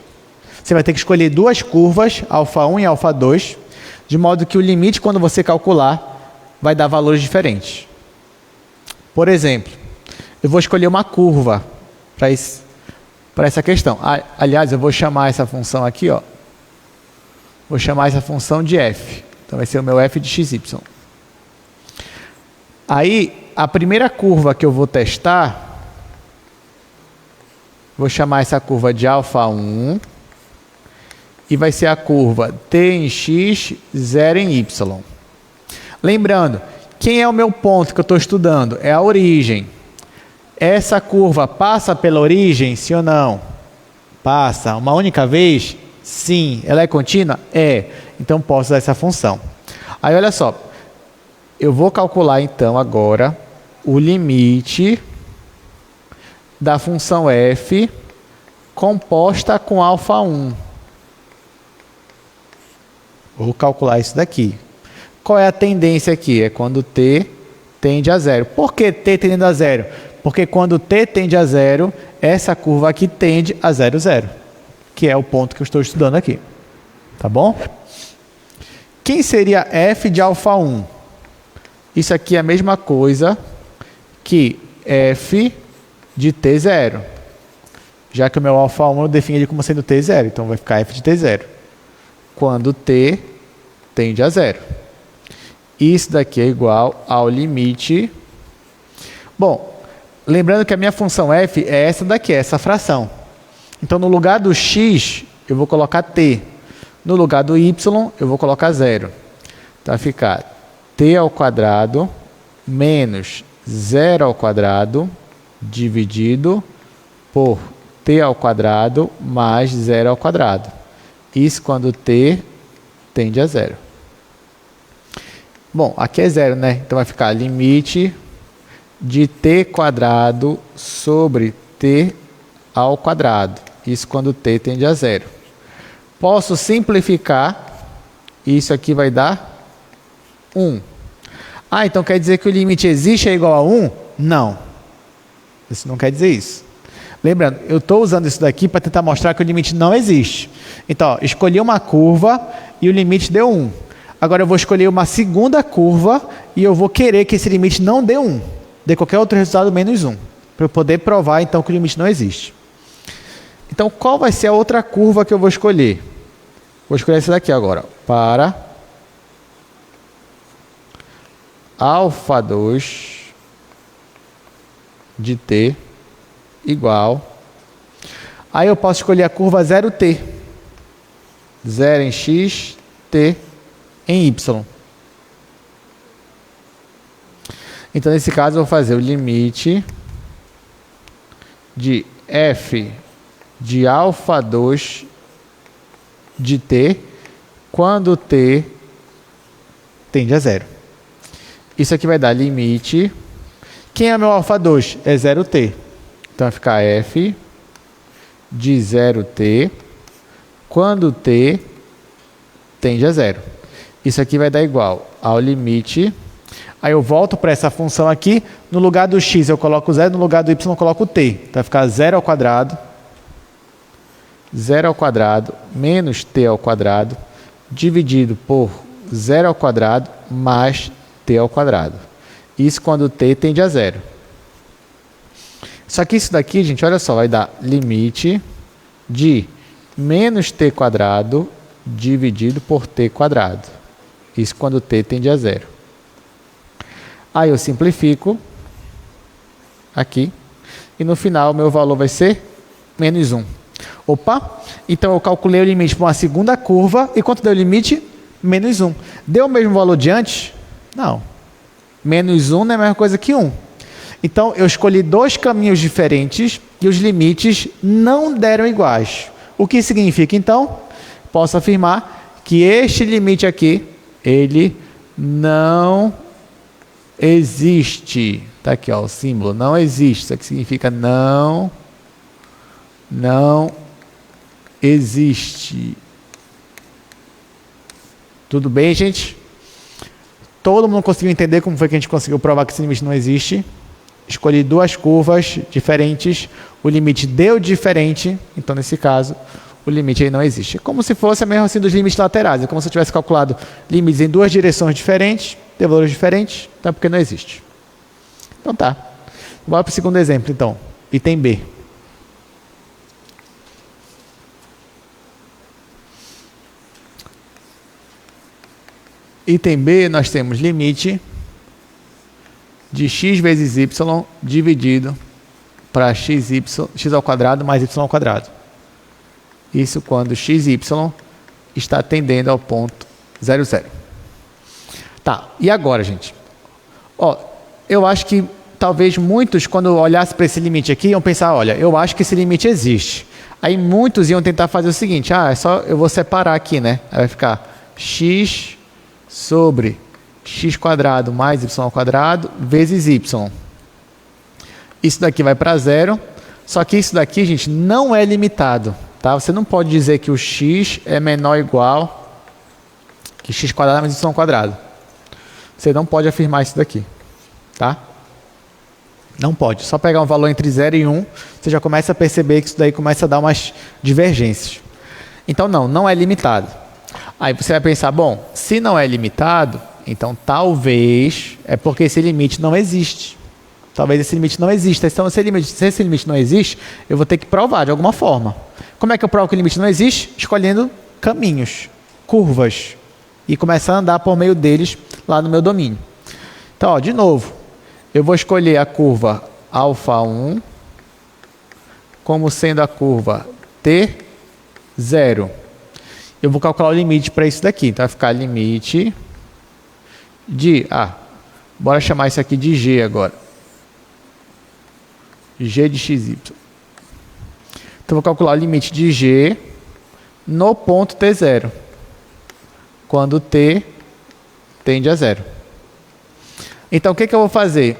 Você vai ter que escolher duas curvas, α1 e α2, de modo que o limite, quando você calcular, vai dar valores diferentes. Por exemplo, eu vou escolher uma curva para essa questão. Aliás, eu vou chamar essa função aqui, ó. Vou chamar essa função de f. Então vai ser o meu f de xy. Aí, a primeira curva que eu vou testar, vou chamar essa curva de α1, e vai ser a curva t em x, 0 em y. Lembrando, quem é o meu ponto que eu estou estudando? É a origem. Essa curva passa pela origem, sim ou não? Passa. Uma única vez? Sim. Ela é contínua? É. Então, posso usar essa função. Aí, olha só. Eu vou calcular, então, agora o limite da função f composta com α1. Vou calcular isso daqui. Qual é a tendência aqui? É quando t tende a zero. Por que t tendendo a zero? Porque quando t tende a zero, essa curva aqui tende a 0, 0. Que é o ponto que eu estou estudando aqui. Tá bom? Quem seria f de α1? Isso aqui é a mesma coisa que f de t0. Já que o meu α1 eu defini ele como sendo t0. Então vai ficar f de t0. Quando t tende a 0. Isso daqui é igual ao limite. Bom, lembrando que a minha função f é essa daqui, é essa fração. Então, no lugar do x, eu vou colocar t. No lugar do y, eu vou colocar 0. Então, vai ficar t ao quadrado menos 0 ao quadrado dividido por t ao quadrado mais 0 ao quadrado. Isso quando t tende a 0. Bom, aqui é 0, né? Então vai ficar limite de t quadrado sobre t ao quadrado. Isso quando t tende a 0. Posso simplificar. Isso aqui vai dar 1. Ah, então quer dizer que o limite existe é igual a 1? Não. Isso não quer dizer isso. Lembrando, eu estou usando isso daqui para tentar mostrar que o limite não existe. Então, ó, escolhi uma curva e o limite deu 1. Agora eu vou escolher uma segunda curva e eu vou querer que esse limite não dê 1. Dê qualquer outro resultado menos 1. Para eu poder provar, então, que o limite não existe. Então, qual vai ser a outra curva que eu vou escolher? Vou escolher essa daqui agora. Para α2 de t igual. Aí eu posso escolher a curva 0t. 0 em x, t em y. Então, nesse caso, eu vou fazer o limite de f de α2 de t quando t tende a 0. Isso aqui vai dar limite. Quem é meu α2? É 0t. Então, vai ficar f de 0t quando t tende a 0. Isso aqui vai dar igual ao limite. Aí eu volto para essa função aqui. No lugar do x eu coloco 0, no lugar do y eu coloco t. Então, vai ficar 0 ao quadrado. 0 ao quadrado menos t ao quadrado dividido por 0 ao quadrado mais t ao quadrado. Isso quando t tende a 0. Só que isso daqui, gente, olha só, vai dar limite de menos t quadrado dividido por t quadrado. Isso quando t tende a 0. Aí eu simplifico aqui. E no final, o meu valor vai ser menos 1. Opa! Então eu calculei o limite para uma segunda curva. E quanto deu o limite? Menos 1. Deu o mesmo valor de antes? Não. Menos 1 não é a mesma coisa que 1. Então eu escolhi dois caminhos diferentes e os limites não deram iguais. O que significa, então? Posso afirmar que este limite aqui, ele não existe. Está aqui, ó, o símbolo, não existe. Isso aqui significa não existe. Tudo bem, gente? Todo mundo conseguiu entender como foi que a gente conseguiu provar que esse limite não existe? Escolhi duas curvas diferentes, o limite deu diferente, então nesse caso o limite aí não existe. É como se fosse a mesma assim dos limites laterais, é como se eu tivesse calculado limites em duas direções diferentes, deu valores diferentes, então é porque não existe. Então tá. Bora para o segundo exemplo, então. Item B. Item B, nós temos limite de x vezes y dividido para x ao quadrado mais y ao quadrado. Isso quando x e y está tendendo ao ponto 0, 0. Tá, e agora, gente? Ó, eu acho que talvez muitos, quando olhassem para esse limite aqui, iam pensar, olha, eu acho que esse limite existe. Aí muitos iam tentar fazer o seguinte, é só eu vou separar aqui, né? Aí vai ficar x sobre x quadrado mais y ao quadrado vezes y. Isso daqui vai para 0, só que isso daqui, gente, não é limitado, tá? Você não pode dizer que o x é menor ou igual que x quadrado mais y ao quadrado. Você não pode afirmar isso daqui, tá? Não pode. Só pegar um valor entre 0 e 1, você já começa a perceber que isso daí começa a dar umas divergências. Então, não é limitado. Aí você vai pensar, bom, se não é limitado, então talvez é porque esse limite não existe. Talvez esse limite não exista. Então, se esse limite não existe, eu vou ter que provar de alguma forma. Como é que eu provo que o limite não existe? Escolhendo caminhos, curvas, e começar a andar por meio deles lá no meu domínio. Então, ó, de novo, eu vou escolher a curva α1 como sendo a curva T0. Eu vou calcular o limite para isso daqui. Então, vai ficar limite de... bora chamar isso aqui de G agora. G de XY. Então, vou calcular o limite de G no ponto T0. Quando T tende a 0. Então, o que eu vou fazer?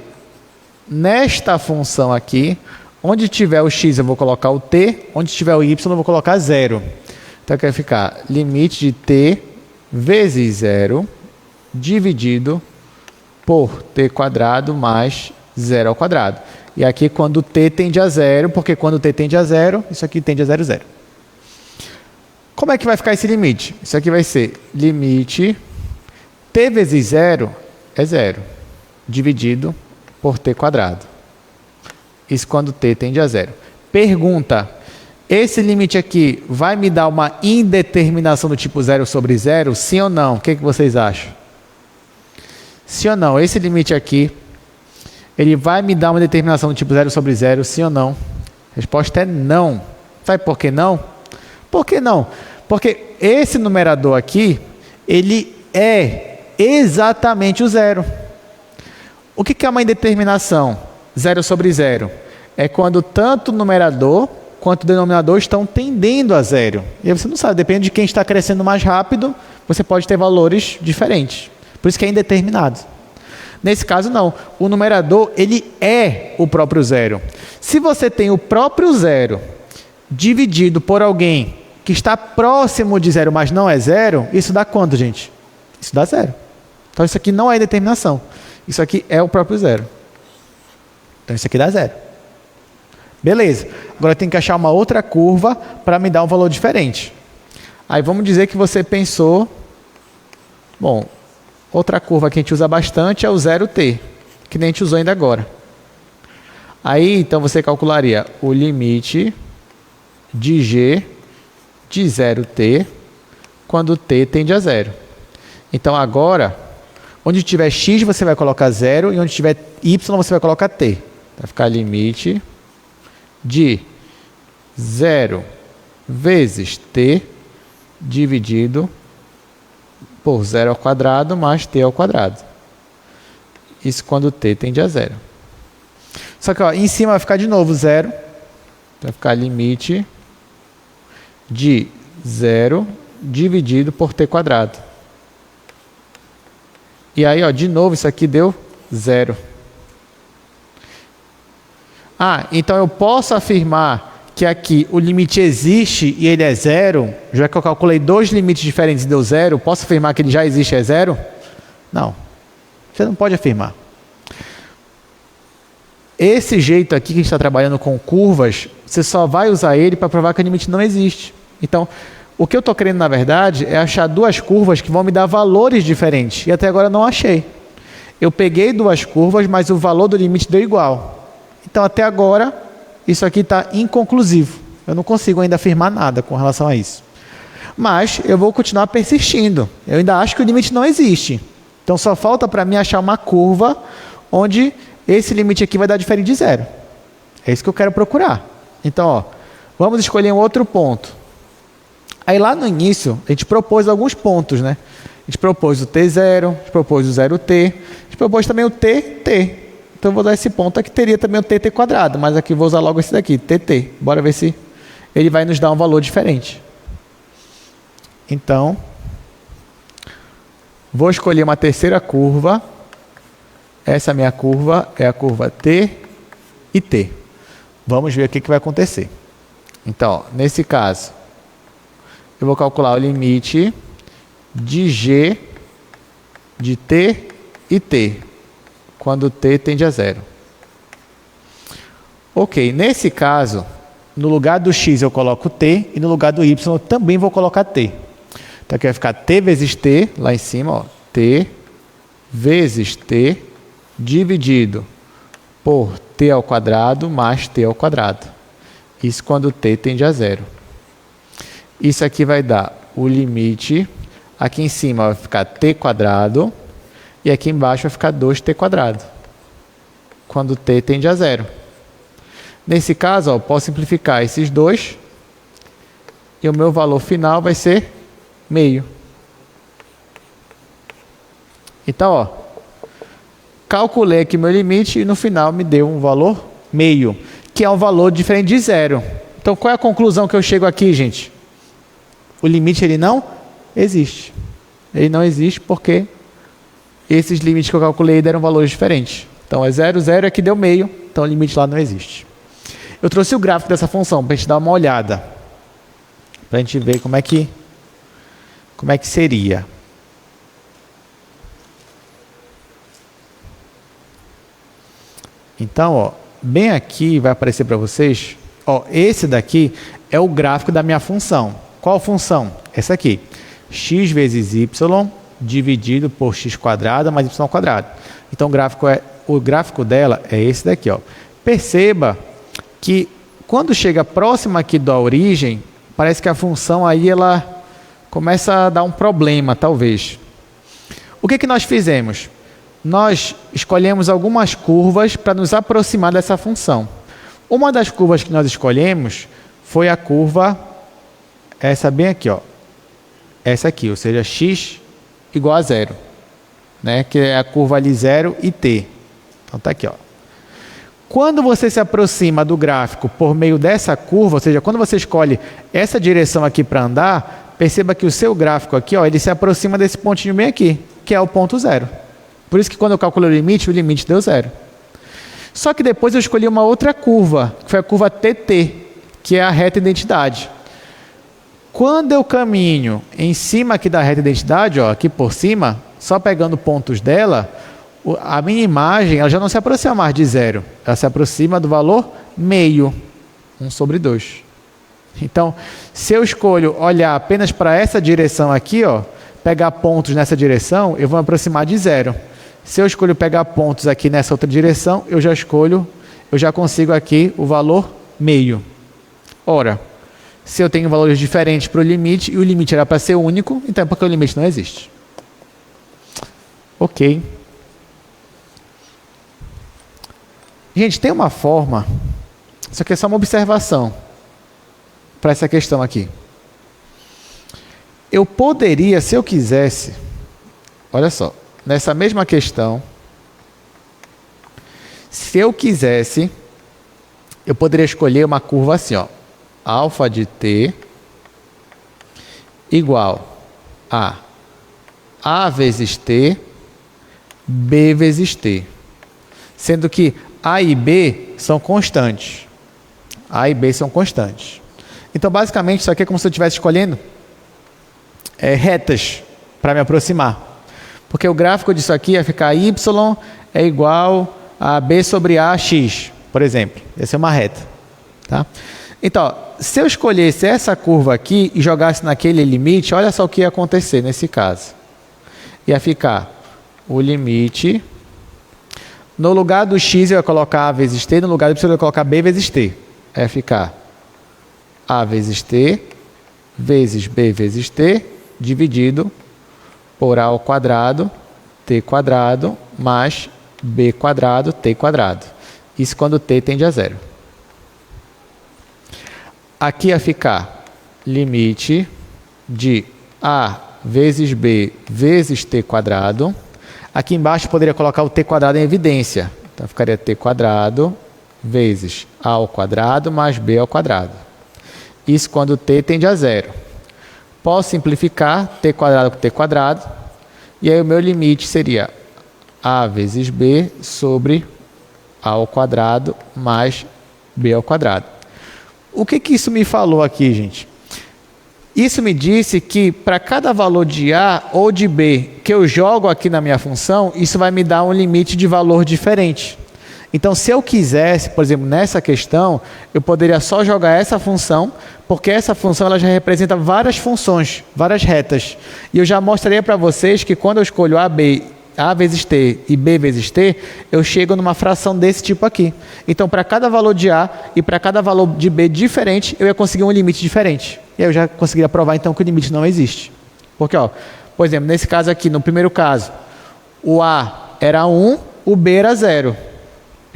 Nesta função aqui, onde tiver o x eu vou colocar o t, onde tiver o y eu vou colocar 0. Então, vai ficar limite de t vezes 0 dividido por t quadrado mais 0 ao quadrado. E aqui quando t tende a 0, porque quando t tende a 0, isso aqui tende a 0, 0. Como é que vai ficar esse limite? Isso aqui vai ser limite t vezes 0 é 0, dividido por t quadrado. Isso quando t tende a 0. Pergunta, esse limite aqui vai me dar uma indeterminação do tipo 0 sobre 0? Sim ou não? O que vocês acham? Sim ou não? Esse limite aqui, ele vai me dar uma determinação do tipo 0 sobre 0? Sim ou não? A resposta é não. Sabe por que não? Por que não? Porque esse numerador aqui, ele é exatamente o 0. O que é uma indeterminação? 0 sobre 0. É quando tanto o numerador quanto o denominador estão tendendo a 0. E aí você não sabe, depende de quem está crescendo mais rápido, você pode ter valores diferentes. Por isso que é indeterminado. Nesse caso, não. O numerador, ele é o próprio 0. Se você tem o próprio 0 dividido por alguém que está próximo de 0, mas não é 0, isso dá quanto, gente? Isso dá 0. Então, isso aqui não é determinação. Isso aqui é o próprio 0. Então, isso aqui dá 0. Beleza. Agora, eu tenho que achar uma outra curva para me dar um valor diferente. Aí, vamos dizer que você pensou... Bom, outra curva que a gente usa bastante é o 0t, que nem a gente usou ainda agora. Aí, então, você calcularia o limite de g de 0t quando t tende a 0. Então, agora, onde tiver x, você vai colocar 0, e onde tiver y, você vai colocar t. Vai ficar limite de 0 vezes t dividido por 0 ao quadrado mais t ao quadrado. Isso quando t tende a 0. Só que, ó, em cima vai ficar de novo 0. Vai ficar limite de 0 dividido por t quadrado. E aí, ó, de novo, isso aqui deu 0. Então eu posso afirmar que aqui o limite existe e ele é 0, já que eu calculei dois limites diferentes e deu 0, posso afirmar que ele já existe e é 0? Não. Você não pode afirmar. Esse jeito aqui que a gente está trabalhando com curvas, você só vai usar ele para provar que o limite não existe. Então, o que eu estou querendo, na verdade, é achar duas curvas que vão me dar valores diferentes. E até agora eu não achei. Eu peguei duas curvas, mas o valor do limite deu igual. Então, até agora, isso aqui está inconclusivo. Eu não consigo ainda afirmar nada com relação a isso. Mas eu vou continuar persistindo. Eu ainda acho que o limite não existe. Então, só falta para mim achar uma curva onde esse limite aqui vai dar diferente de zero. É isso que eu quero procurar. Então, ó, vamos escolher um outro ponto. Aí lá no início, a gente propôs alguns pontos, né? A gente propôs o T0, a gente propôs o 0T, a gente propôs também o TT. Então eu vou dar esse ponto aqui, teria também o TT quadrado, mas aqui eu vou usar logo esse daqui, TT. Bora ver se ele vai nos dar um valor diferente. Então, vou escolher uma terceira curva. Essa minha curva é a curva T e T. Vamos ver o que vai acontecer. Então, ó, nesse caso, eu vou calcular o limite de G de T e T, quando T tende a zero. Ok, nesse caso, no lugar do X eu coloco T e no lugar do Y eu também vou colocar T. Então aqui vai ficar T vezes T, lá em cima, ó, T vezes T dividido por T ao quadrado mais T ao quadrado. Isso quando T tende a zero. Isso aqui vai dar o limite, aqui em cima vai ficar T quadrado e aqui embaixo vai ficar 2T quadrado, quando T tende a zero. Nesse caso, ó, posso simplificar esses dois e o meu valor final vai ser meio. Então, ó, calculei aqui meu limite e no final me deu um valor meio, que é um valor diferente de zero. Então, qual é a conclusão que eu chego aqui, gente? O limite ele não existe. Ele não existe porque esses limites que eu calculei deram valores diferentes. Então, é 0, 0 é que deu meio, então o limite lá não existe. Eu trouxe o gráfico dessa função para a gente dar uma olhada, para a gente ver como é que seria. Então, ó, bem aqui vai aparecer para vocês, ó, esse daqui é o gráfico da minha função. Qual função? Essa aqui, x vezes y dividido por x quadrado mais y quadrado. Então, o gráfico dela é esse daqui, ó. Perceba que quando chega próximo aqui da origem, parece que a função aí ela começa a dar um problema, talvez. O que nós fizemos? Nós escolhemos algumas curvas para nos aproximar dessa função. Uma das curvas que nós escolhemos foi a curva, essa bem aqui, ó. Essa aqui, ou seja, x igual a zero, né? Que é a curva ali 0 e t. Então tá aqui, ó. Quando você se aproxima do gráfico por meio dessa curva, ou seja, quando você escolhe essa direção aqui para andar, perceba que o seu gráfico aqui, ó, ele se aproxima desse pontinho bem aqui, que é o ponto 0. Por isso que quando eu calculei o limite deu 0. Só que depois eu escolhi uma outra curva, que foi a curva TT, que é a reta identidade. Quando eu caminho em cima aqui da reta identidade, ó, aqui por cima, só pegando pontos dela, a minha imagem ela já não se aproxima mais de 0. Ela se aproxima do valor meio, 1/2. Então, se eu escolho olhar apenas para essa direção aqui, ó, pegar pontos nessa direção, eu vou me aproximar de 0. Se eu escolho pegar pontos aqui nessa outra direção, eu já consigo aqui o valor meio. Ora, se eu tenho valores diferentes para o limite, e o limite era para ser único, então é porque o limite não existe. Ok. Gente, tem uma forma, isso aqui é só uma observação para essa questão aqui. Eu poderia, se eu quisesse, olha só, nessa mesma questão, se eu quisesse, eu poderia escolher uma curva assim, ó, alfa de t igual a vezes t, b vezes t, sendo que a e b são constantes. A e b são constantes. Então, basicamente, isso aqui é como se eu estivesse escolhendo retas para me aproximar. Porque o gráfico disso aqui ia ficar y é igual a b sobre a x, por exemplo. Essa é uma reta. Tá? Então, se eu escolhesse essa curva aqui e jogasse naquele limite, olha só o que ia acontecer nesse caso. Ia ficar o limite No lugar do x eu ia colocar a vezes t, no lugar do y eu ia colocar b vezes t. Vai ficar a vezes t vezes b vezes t dividido por a ao quadrado t quadrado mais b quadrado t quadrado. Isso quando t tende a zero. Aqui ia ficar limite de a vezes b vezes t quadrado. Aqui embaixo poderia colocar o t quadrado em evidência. Então ficaria t quadrado vezes a ao quadrado mais b ao quadrado. Isso quando t tende a zero. Posso simplificar t quadrado por t quadrado. E aí o meu limite seria a vezes b sobre a ao quadrado mais b ao quadrado. O que isso me falou aqui, gente? Isso me disse que para cada valor de a ou de b que eu jogo aqui na minha função, isso vai me dar um limite de valor diferente. Então, se eu quisesse, por exemplo, nessa questão, eu poderia só jogar essa função, porque essa função ela já representa várias funções, várias retas. E eu já mostraria para vocês que quando eu escolho a vezes t e b vezes t, eu chego numa fração desse tipo aqui. Então, para cada valor de a e para cada valor de b diferente, eu ia conseguir um limite diferente. E aí eu já conseguiria provar, então, que o limite não existe. Porque, ó, por exemplo, nesse caso aqui, no primeiro caso, o a era 1, o b era 0.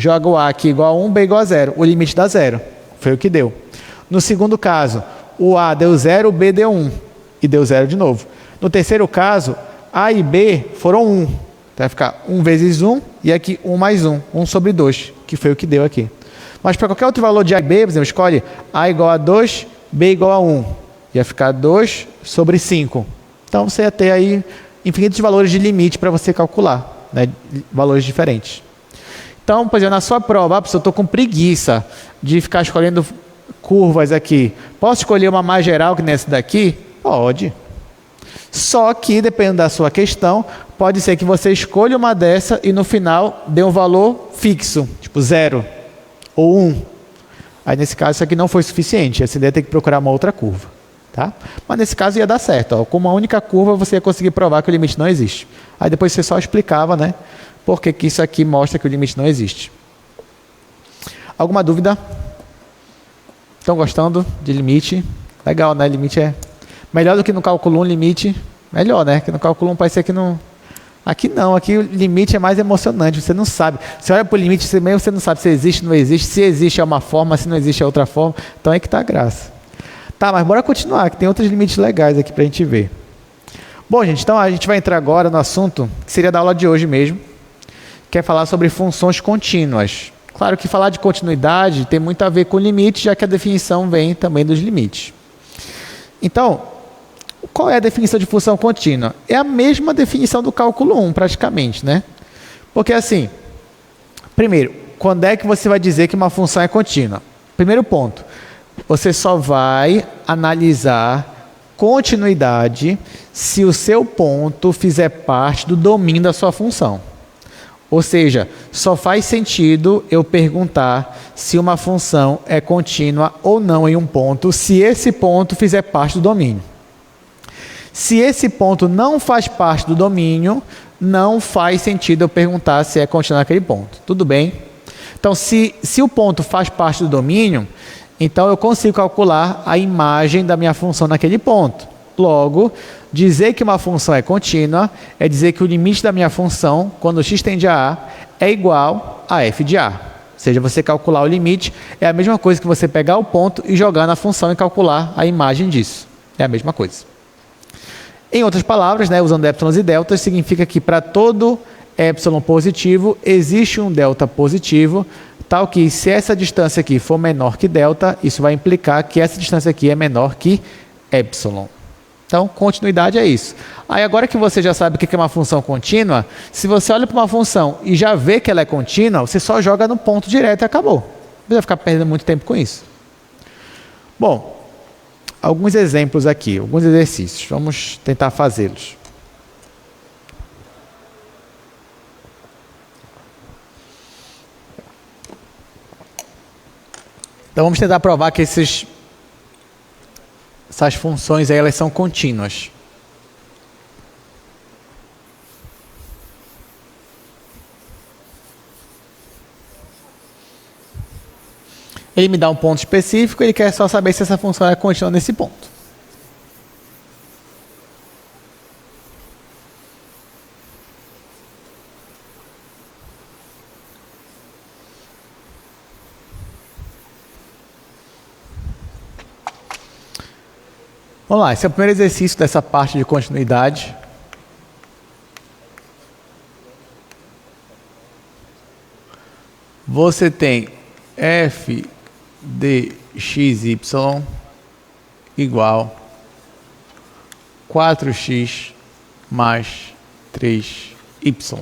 Joga o a aqui igual a 1, b igual a 0. O limite dá 0. Foi o que deu. No segundo caso, o a deu 0, o b deu 1. E deu 0 de novo. No terceiro caso, a e b foram 1. Então vai ficar 1 vezes 1 e aqui 1 mais 1. 1 sobre 2, que foi o que deu aqui. Mas para qualquer outro valor de a e b, por exemplo, escolhe a igual a 2, b igual a 1. Ia ficar 2 sobre 5. Então você ia ter aí infinitos valores de limite para você calcular, né? Valores diferentes. Então, por exemplo, na sua prova, eu estou com preguiça de ficar escolhendo curvas aqui. Posso escolher uma mais geral que nessa daqui? Pode. Só que, dependendo da sua questão, pode ser que você escolha uma dessa e no final dê um valor fixo, tipo 0 ou 1. Aí, nesse caso, isso aqui não foi suficiente. Você ia ter que procurar uma outra curva. Tá? Mas, nesse caso, ia dar certo. Ó. Com uma única curva, você ia conseguir provar que o limite não existe. Aí, depois, você só explicava, né? Porque que isso aqui mostra que o limite não existe. Alguma dúvida? Estão gostando de limite? Legal, né? Limite é melhor do que no cálculo 1, limite. Melhor, né? Que no cálculo 1 parece ser que não... Aqui não, aqui o limite é mais emocionante. Você não sabe. Você olha para o limite, você não sabe se existe ou não existe. Se existe é uma forma, se não existe é outra forma. Então é que está a graça. Tá, mas bora continuar, que tem outros limites legais aqui para a gente ver. Bom, gente, então a gente vai entrar agora no assunto que seria da aula de hoje mesmo. Quer falar sobre funções contínuas. Claro que falar de continuidade tem muito a ver com limite, já que a definição vem também dos limites. Então, qual é a definição de função contínua? É a mesma definição do cálculo 1, praticamente, né? Porque assim, primeiro, quando é que você vai dizer que uma função é contínua? Primeiro ponto, você só vai analisar continuidade se o seu ponto fizer parte do domínio da sua função. Ou seja, só faz sentido eu perguntar se uma função é contínua ou não em um ponto, se esse ponto fizer parte do domínio. Se esse ponto não faz parte do domínio, não faz sentido eu perguntar se é contínua naquele ponto. Tudo bem? Então, se o ponto faz parte do domínio, então eu consigo calcular a imagem da minha função naquele ponto. Logo, dizer que uma função é contínua é dizer que o limite da minha função, quando x tende a a, é igual a f de a. Ou seja, você calcular o limite é a mesma coisa que você pegar o ponto e jogar na função e calcular a imagem disso. É a mesma coisa. Em outras palavras, né, usando épsilons e deltas, significa que para todo épsilon positivo existe um delta positivo, tal que se essa distância aqui for menor que delta, isso vai implicar que essa distância aqui é menor que épsilon. Então, continuidade é isso. Aí, agora que você já sabe o que é uma função contínua, se você olha para uma função e já vê que ela é contínua, você só joga no ponto direto e acabou. Não precisa ficar perdendo muito tempo com isso. Bom, alguns exemplos aqui, alguns exercícios. Vamos tentar fazê-los. Então, vamos tentar provar que essas funções aí, elas são contínuas. Ele me dá um ponto específico, ele quer só saber se essa função é contínua nesse ponto. Vamos lá, esse é o primeiro exercício dessa parte de continuidade. Você tem f de xy igual 4x mais 3y.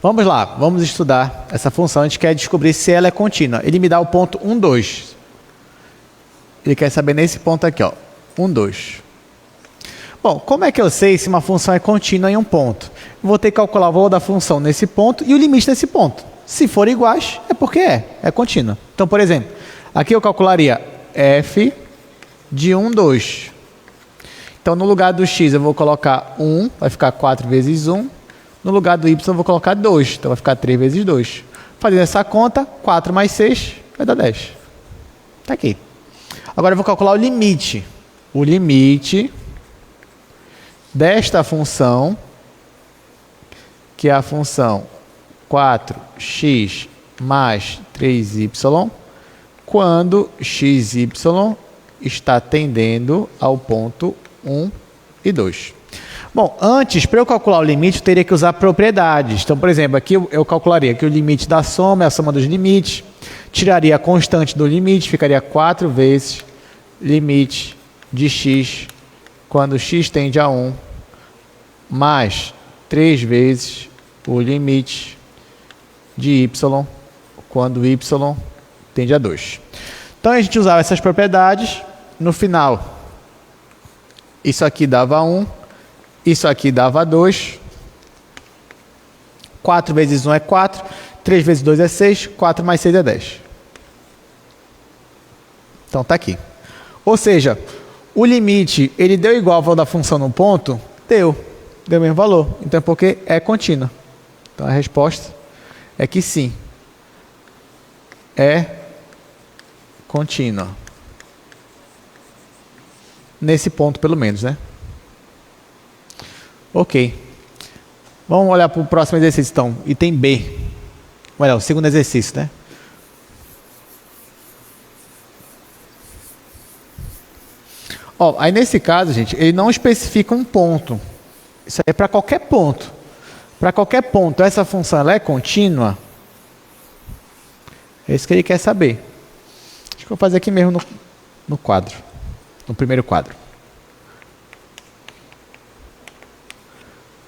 Vamos lá, vamos estudar essa função. A gente quer descobrir se ela é contínua. Ele me dá o ponto 1, 2. Ele quer saber nesse ponto aqui, ó, 1, 2. Bom, como é que eu sei se uma função é contínua em um ponto? Vou ter que calcular o valor da função nesse ponto e o limite desse ponto. Se for iguais, é porque é contínua. Então, por exemplo, aqui eu calcularia f de 1, 2. Então, no lugar do x eu vou colocar 1, vai ficar 4 vezes 1. No lugar do y eu vou colocar 2, então vai ficar 3 vezes 2. Fazendo essa conta, 4 mais 6 vai dar 10. Está aqui. Agora eu vou calcular o limite. O limite desta função, que é a função 4x mais 3y, quando xy está tendendo ao ponto 1 e 2. Bom, antes, para eu calcular o limite, eu teria que usar propriedades. Então, por exemplo, aqui eu calcularia que o limite da soma é a soma dos limites, tiraria a constante do limite, ficaria 4 vezes limite de x quando x tende a 1, mais 3 vezes o limite de y quando y tende a 2. Então, a gente usava essas propriedades. No final, isso aqui dava 1, isso aqui dava 2. 4 vezes 1 é 4, 3 vezes 2 é 6, 4 mais 6 é 10. Então, está aqui. Ou seja, o limite, ele deu igual ao valor da função no ponto? Deu o mesmo valor. Então, é porque é contínua. Então, a resposta é que sim. É contínua. Nesse ponto, pelo menos, né? Ok. Vamos olhar para o próximo exercício, então. Item B. Olha, o segundo exercício, né? Ó, aí nesse caso, gente, ele não especifica um ponto. Isso aí é para qualquer ponto. Para qualquer ponto, essa função ela é contínua? É isso que ele quer saber. Acho que eu vou fazer aqui mesmo no quadro. No primeiro quadro.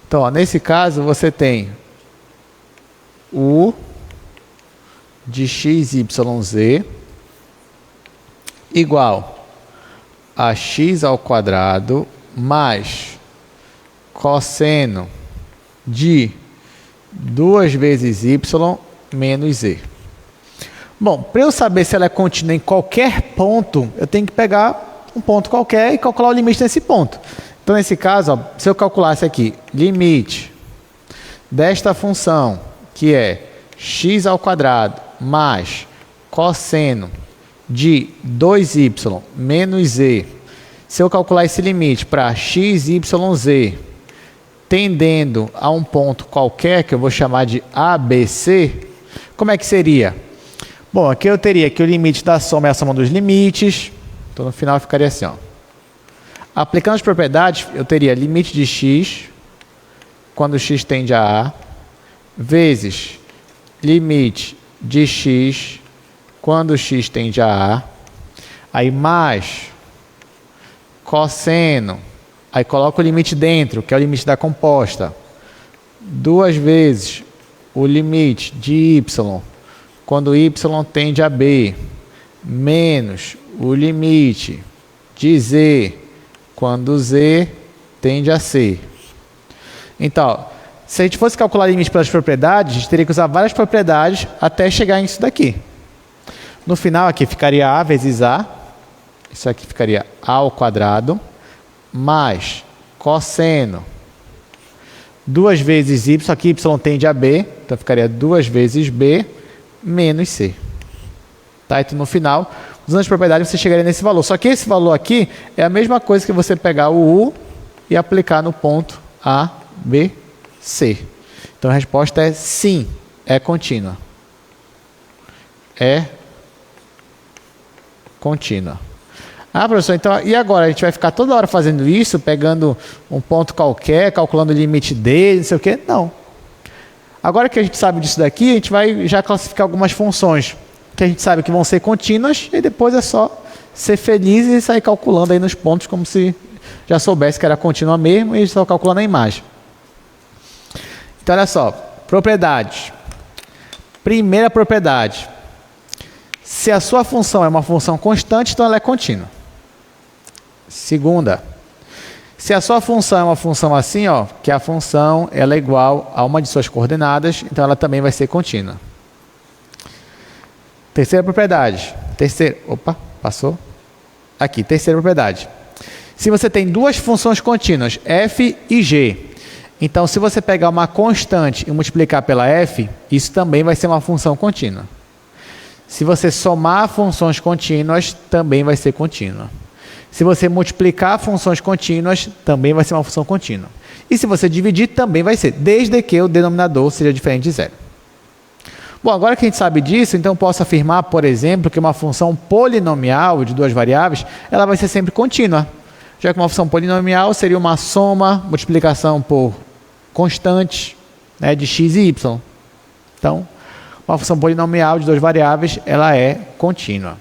Então, ó, nesse caso, você tem u de xyz igual a x ao quadrado mais cosseno de 2 vezes y menos z. Bom, para eu saber se ela é contínua em qualquer ponto, eu tenho que pegar um ponto qualquer e calcular o limite desse ponto. Então, nesse caso, ó, se eu calculasse aqui, limite desta função, que é x ao quadrado mais cosseno de 2y menos z, se eu calcular esse limite para x, y, z, tendendo a um ponto qualquer, que eu vou chamar de ABC, como é que seria? Bom, aqui eu teria que o limite da soma é a soma dos limites, então no final ficaria assim, ó. Aplicando as propriedades, eu teria limite de x, quando x tende a A, vezes limite de x, quando x tende a A, aí mais cosseno, aí coloco o limite dentro, que é o limite da composta, 2 vezes o limite de y, quando y tende a B, menos o limite de z, quando z tende a C. Então, se a gente fosse calcular o limite pelas propriedades, a gente teria que usar várias propriedades até chegar nisso daqui. No final, aqui ficaria A vezes A. Isso aqui ficaria A ao quadrado, mais cosseno 2 vezes y, aqui y tende a B, então ficaria 2 vezes B, menos C. Tá? Então, no final, usando as propriedades, você chegaria nesse valor. Só que esse valor aqui é a mesma coisa que você pegar o U e aplicar no ponto A, B, C. Então, a resposta é sim, é contínua. É contínua. Ah, professor, então, e agora? A gente vai ficar toda hora fazendo isso, pegando um ponto qualquer, calculando o limite dele, não sei o quê? Não. Agora que a gente sabe disso daqui, a gente vai já classificar algumas funções que a gente sabe que vão ser contínuas, e depois é só ser feliz e sair calculando aí nos pontos, como se já soubesse que era contínua mesmo, e só calculando a imagem. Então, olha só, propriedades. Primeira propriedade. Se a sua função é uma função constante, então ela é contínua. Segunda. Se a sua função é uma função assim, ó, que a função ela é igual a uma de suas coordenadas, então ela também vai ser contínua. Terceira propriedade. Opa, passou. Aqui, terceira propriedade. Se você tem duas funções contínuas, f e g, então se você pegar uma constante e multiplicar pela f, isso também vai ser uma função contínua. Se você somar funções contínuas, também vai ser contínua. Se você multiplicar funções contínuas, também vai ser uma função contínua. E se você dividir, também vai ser, desde que o denominador seja diferente de zero. Bom, agora que a gente sabe disso, então posso afirmar, por exemplo, que uma função polinomial de duas variáveis, ela vai ser sempre contínua. Já que uma função polinomial seria uma soma, multiplicação por constantes, né, de x e y. Então, uma função polinomial de duas variáveis, ela é contínua.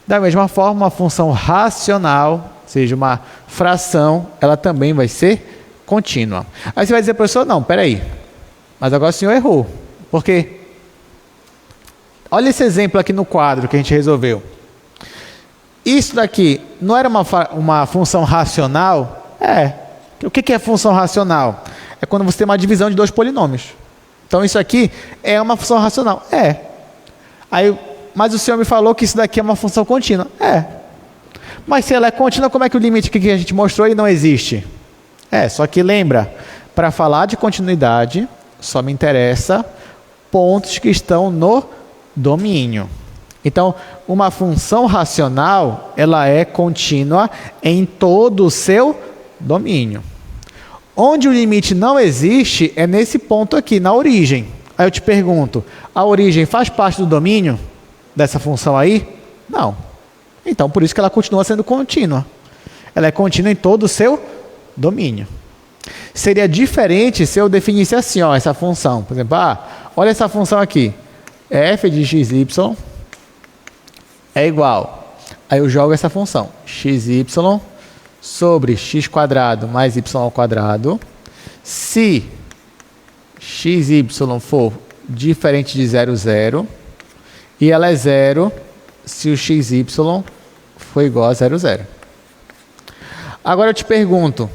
Da mesma forma, uma função racional, ou seja, uma fração, ela também vai ser contínua. Aí você vai dizer, professor, não, peraí, mas agora o senhor errou. Por quê? Olha esse exemplo aqui no quadro que a gente resolveu. Isso daqui não era uma função racional? É. O que é função racional? É quando você tem uma divisão de dois polinômios. Então, isso aqui é uma função racional? É. Aí, mas o senhor me falou que isso daqui é uma função contínua? É. Mas se ela é contínua, como é que o limite que a gente mostrou ele não existe? É, só que lembra, para falar de continuidade, só me interessa pontos que estão no domínio. Então, uma função racional, ela é contínua em todo o seu domínio. Onde o limite não existe é nesse ponto aqui, na origem. Aí eu te pergunto, a origem faz parte do domínio dessa função aí? Não. Então, por isso que ela continua sendo contínua. Ela é contínua em todo o seu domínio. Seria diferente se eu definisse assim, ó, essa função. Por exemplo, olha essa função aqui. F de xy é igual. Aí eu jogo essa função. Xy sobre x² mais y². Se xy for diferente de 0, 0. E ela é 0 se o xy for igual a 0, 0. Agora eu te pergunto,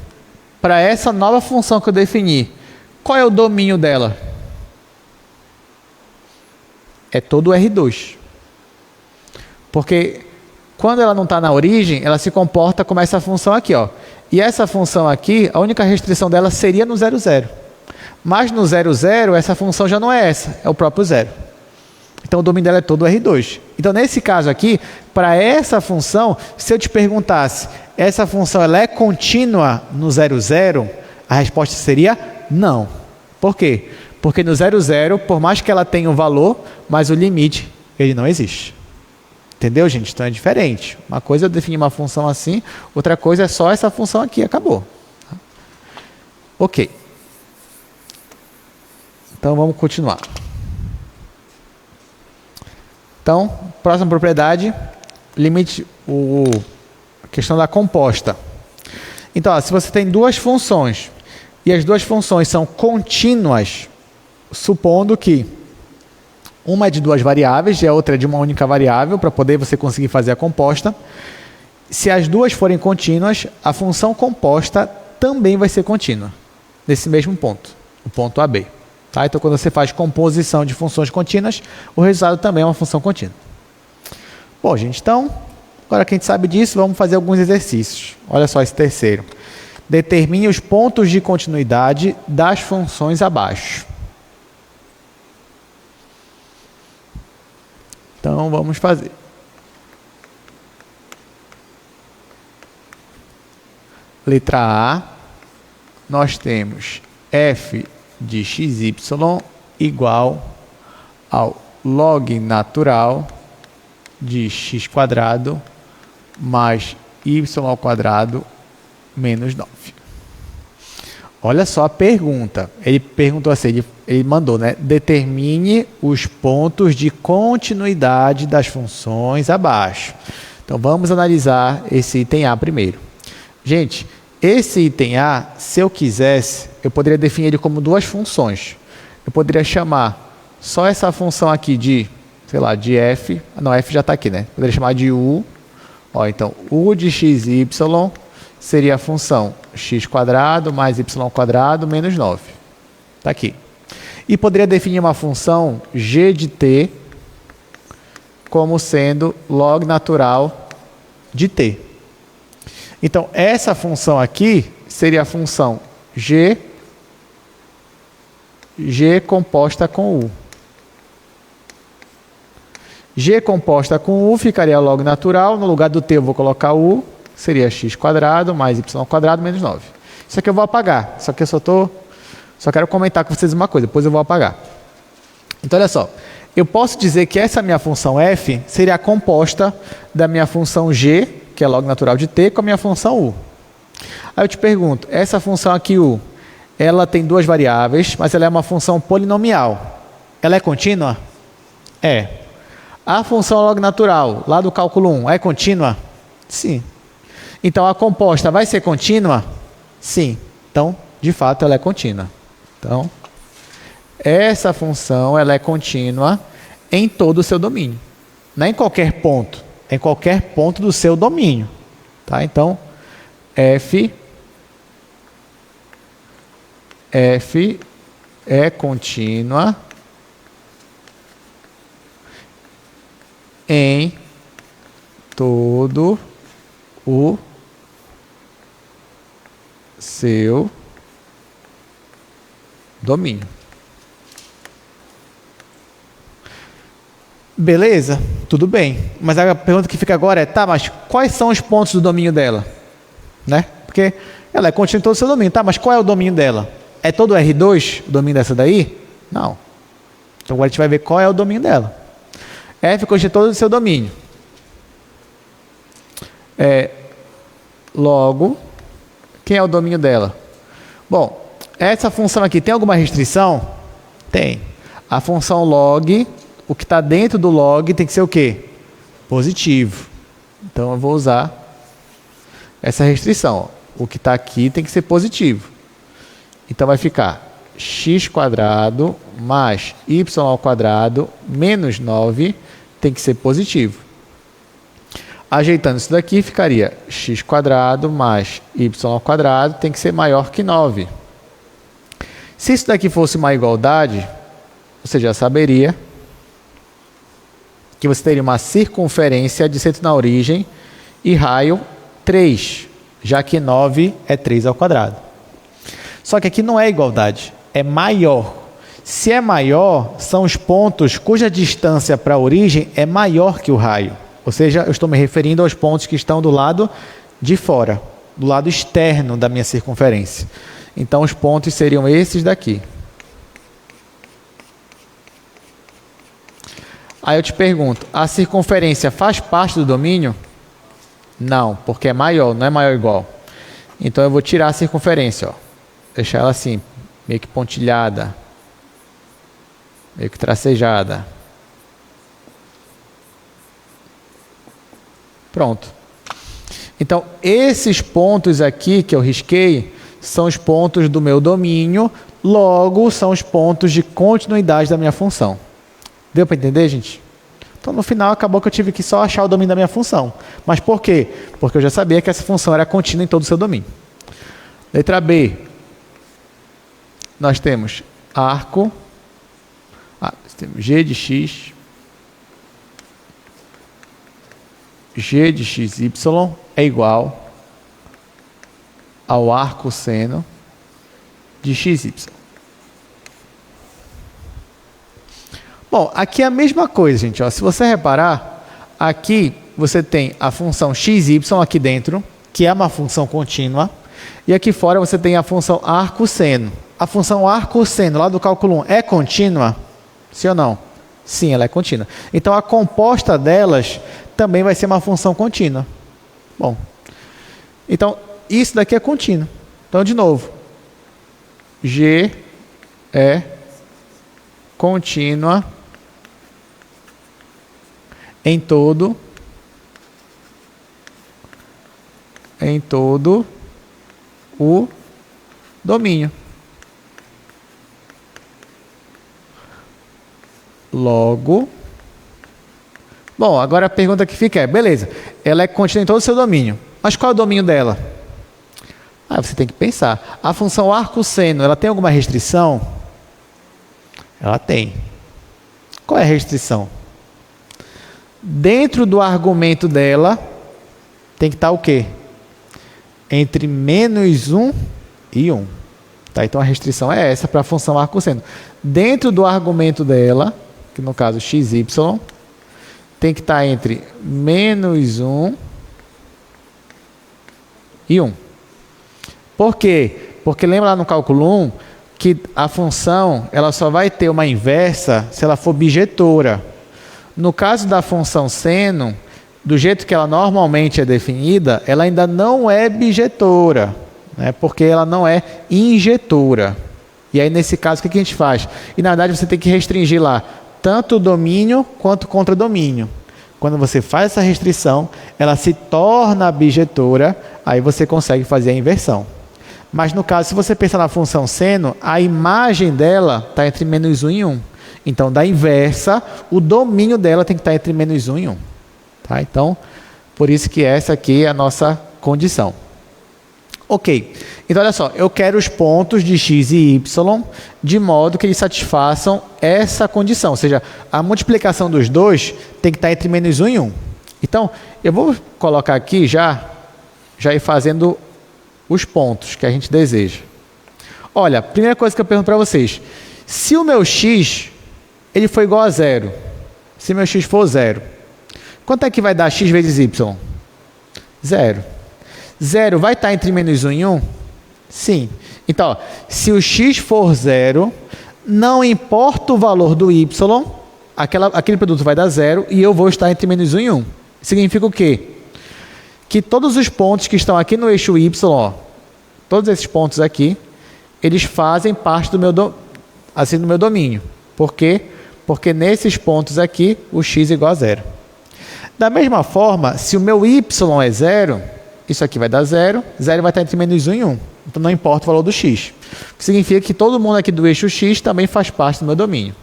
para essa nova função que eu defini, qual é o domínio dela? É todo o R2. Porque quando ela não está na origem, ela se comporta como essa função aqui, ó. E essa função aqui, a única restrição dela seria no 0, 0. Mas no 0, 0, essa função já não é essa, é o próprio 0. Então o domínio dela é todo o R2. Então nesse caso aqui, para essa função, se eu te perguntasse, essa função ela é contínua no 0, 0, a resposta seria não. Por quê? Porque no 0, 0, por mais que ela tenha um valor, mas o limite, ele não existe. Entendeu, gente? Então é diferente. Uma coisa é eu definir uma função assim, outra coisa é só essa função aqui, acabou. Ok. Então vamos continuar. Então, próxima propriedade, limite, a questão da composta. Então, se você tem duas funções, e as duas funções são contínuas, supondo que uma é de duas variáveis e a outra é de uma única variável, para poder você conseguir fazer a composta. Se as duas forem contínuas, a função composta também vai ser contínua, nesse mesmo ponto, o ponto AB. Tá? Então, quando você faz composição de funções contínuas, o resultado também é uma função contínua. Bom, gente, então, agora que a gente sabe disso, vamos fazer alguns exercícios. Olha só esse terceiro. Determine os pontos de continuidade das funções abaixo. Então, vamos fazer. Letra A, nós temos f de xy igual ao log natural de x² mais y² menos 9. Olha só a pergunta. Ele perguntou assim, ele mandou, né? Determine os pontos de continuidade das funções abaixo. Então, vamos analisar esse item A primeiro. Gente, esse item A, se eu quisesse, eu poderia definir ele como duas funções. Eu poderia chamar só essa função aqui de, sei lá, de f. Não, f já está aqui, né? Poderia chamar de u. Ó, então, u de xy seria a função x² mais y² menos 9. Está aqui. E poderia definir uma função g de t como sendo log natural de t. Então, essa função aqui seria a função g composta com u. G composta com u ficaria log natural. No lugar do t eu vou colocar u. Seria x² mais y² menos 9. Isso aqui eu vou apagar. Só que eu só quero comentar com vocês uma coisa. Depois eu vou apagar. Então, olha só. Eu posso dizer que essa minha função f seria a composta da minha função g, que é log natural de t, com a minha função u. Aí eu te pergunto, essa função aqui u, ela tem duas variáveis, mas ela é uma função polinomial. Ela é contínua? É. A função log natural, lá do cálculo 1, é contínua? Sim. Então, a composta vai ser contínua? Sim. Então, de fato, ela é contínua. Então, essa função ela é contínua em todo o seu domínio. Não é em qualquer ponto. É em qualquer ponto do seu domínio. Tá? Então, f é contínua em todo o seu domínio. Beleza? Tudo bem. Mas a pergunta que fica agora é, tá, mas quais são os pontos do domínio dela? Né? Porque ela é contínua em todo o seu domínio, tá? Mas qual é o domínio dela? É todo o R2 o domínio dessa daí? Não. Então agora a gente vai ver qual é o domínio dela. F contém todo o seu domínio. Logo, quem é o domínio dela? Bom, essa função aqui tem alguma restrição? Tem. A função log, o que está dentro do log tem que ser o quê? Positivo. Então eu vou usar essa restrição. Ó. O que está aqui tem que ser positivo. Então vai ficar x² mais y² menos 9 tem que ser positivo. Ajeitando isso daqui, ficaria x² mais y² tem que ser maior que 9. Se isso daqui fosse uma igualdade, você já saberia que você teria uma circunferência de centro na origem e raio 3, já que 9 é 3 ao quadrado. Só que aqui não é igualdade, é maior. Se é maior, são os pontos cuja distância para a origem é maior que o raio. Ou seja, eu estou me referindo aos pontos que estão do lado de fora, do lado externo da minha circunferência. Então, os pontos seriam esses daqui. Aí eu te pergunto, a circunferência faz parte do domínio? Não, porque é maior, não é maior ou igual. Então, eu vou tirar a circunferência, ó. Deixar ela assim, meio que pontilhada, meio que tracejada. Pronto. Então, esses pontos aqui que eu risquei são os pontos do meu domínio, logo são os pontos de continuidade da minha função. Deu para entender, gente? Então, no final, acabou que eu tive que só achar o domínio da minha função. Mas por quê? Porque eu já sabia que essa função era contínua em todo o seu domínio. Letra B. Nós temos arco, temos g de x, g de xy é igual ao arco seno de xy. Bom, aqui é a mesma coisa, gente. Ó. Se você reparar, aqui você tem a função xy aqui dentro, que é uma função contínua, E aqui fora você tem a função arco-seno. A função arco-seno lá do cálculo 1 é contínua? Sim ou não? Sim, ela é contínua. Então, a composta delas também vai ser uma função contínua. Bom, então, isso daqui é contínuo. Então, de novo, G é contínua em todo o domínio. Logo, bom, agora a pergunta que fica é, beleza, ela é contínua em todo o seu domínio, mas qual é o domínio dela? Você tem que pensar. A função arco-seno, ela tem alguma restrição? Ela tem. Qual é a restrição? Dentro do argumento dela, tem que estar o quê? Entre -1 e 1. Tá, então a restrição é essa para a função arco-seno. Dentro do argumento dela, que no caso xy, tem que estar entre -1 e 1. Por quê? Porque lembra lá no cálculo 1 que a função ela só vai ter uma inversa se ela for bijetora. No caso da função seno, do jeito que ela normalmente é definida, ela ainda não é bijetora, né? Porque ela não é injetora. E aí, nesse caso, o que a gente faz? E, na verdade, você tem que restringir lá tanto o domínio quanto o contradomínio. Quando você faz essa restrição, ela se torna bijetora, aí você consegue fazer a inversão. Mas, no caso, se você pensar na função seno, a imagem dela está entre -1 e 1. Então, da inversa, o domínio dela tem que estar entre -1 e 1. Tá? Então, por isso que essa aqui é a nossa condição. Ok, então olha só, eu quero os pontos de x e y de modo que eles satisfaçam essa condição, ou seja, a multiplicação dos dois tem que estar entre -1 e 1. Então, eu vou colocar aqui já ir fazendo os pontos que a gente deseja. Olha, primeira coisa que eu pergunto para vocês, se o meu x ele for igual a 0, se meu x for 0, quanto é que vai dar x vezes y? 0. 0 vai estar entre -1 e 1? Sim. Então, ó, se o x for 0, não importa o valor do y, aquele produto vai dar 0 e eu vou estar entre -1 e 1. Significa o quê? Que todos os pontos que estão aqui no eixo y, ó, todos esses pontos aqui, eles fazem parte do meu domínio. Por quê? Porque nesses pontos aqui, o x é igual a 0. Da mesma forma, se o meu y é 0, isso aqui vai dar 0, 0 vai estar entre -1 e 1. Então, não importa o valor do x. O que significa que todo mundo aqui do eixo x também faz parte do meu domínio.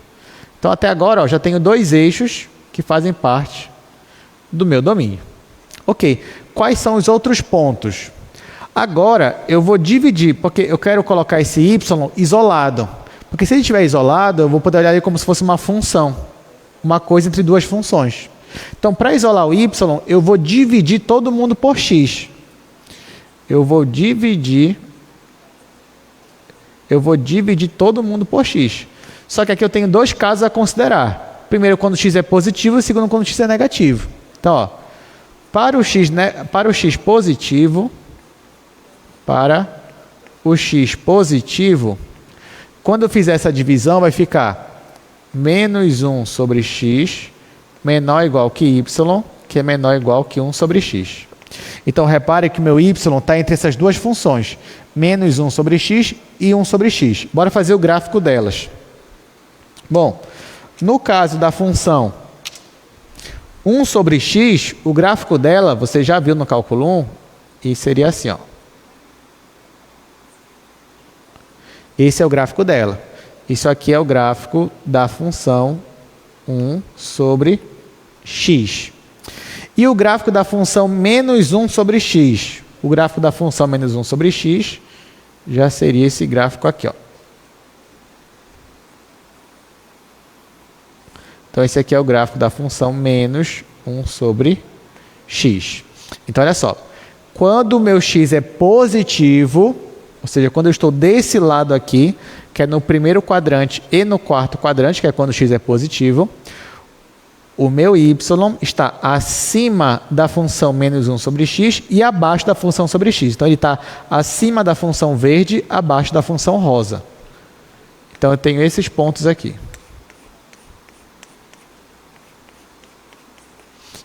Então, até agora, ó, já tenho dois eixos que fazem parte do meu domínio. Ok, quais são os outros pontos? Agora, eu vou dividir, porque eu quero colocar esse y isolado. Porque se ele estiver isolado, eu vou poder olhar ele como se fosse uma função. Uma coisa entre duas funções. Então, para isolar o y, eu vou dividir todo mundo por x. Eu vou dividir todo mundo por x. Só que aqui eu tenho dois casos a considerar. Primeiro, quando x é positivo, e segundo, quando x é negativo. Então, ó, para o x positivo, quando eu fizer essa divisão, vai ficar -1 sobre x menor ou igual que y, que é menor ou igual que 1 sobre x. Então, repare que meu y está entre essas duas funções, -1 sobre x e 1 sobre x. Bora fazer o gráfico delas. Bom, no caso da função 1 sobre x, o gráfico dela, você já viu no cálculo 1, e seria assim, ó. Esse é o gráfico dela. Isso aqui é o gráfico da função 1 sobre x. E o gráfico da função -1 sobre x. O gráfico da função -1 sobre x já seria esse gráfico aqui, ó. Então, esse aqui é o gráfico da função -1 sobre x. Então, olha só. Quando o meu x é positivo, ou seja, quando eu estou desse lado aqui, que é no primeiro quadrante e no quarto quadrante, que é quando o x é positivo, o meu y está acima da função menos 1 sobre x e abaixo da função sobre x. Então, ele está acima da função verde, abaixo da função rosa. Então, eu tenho esses pontos aqui.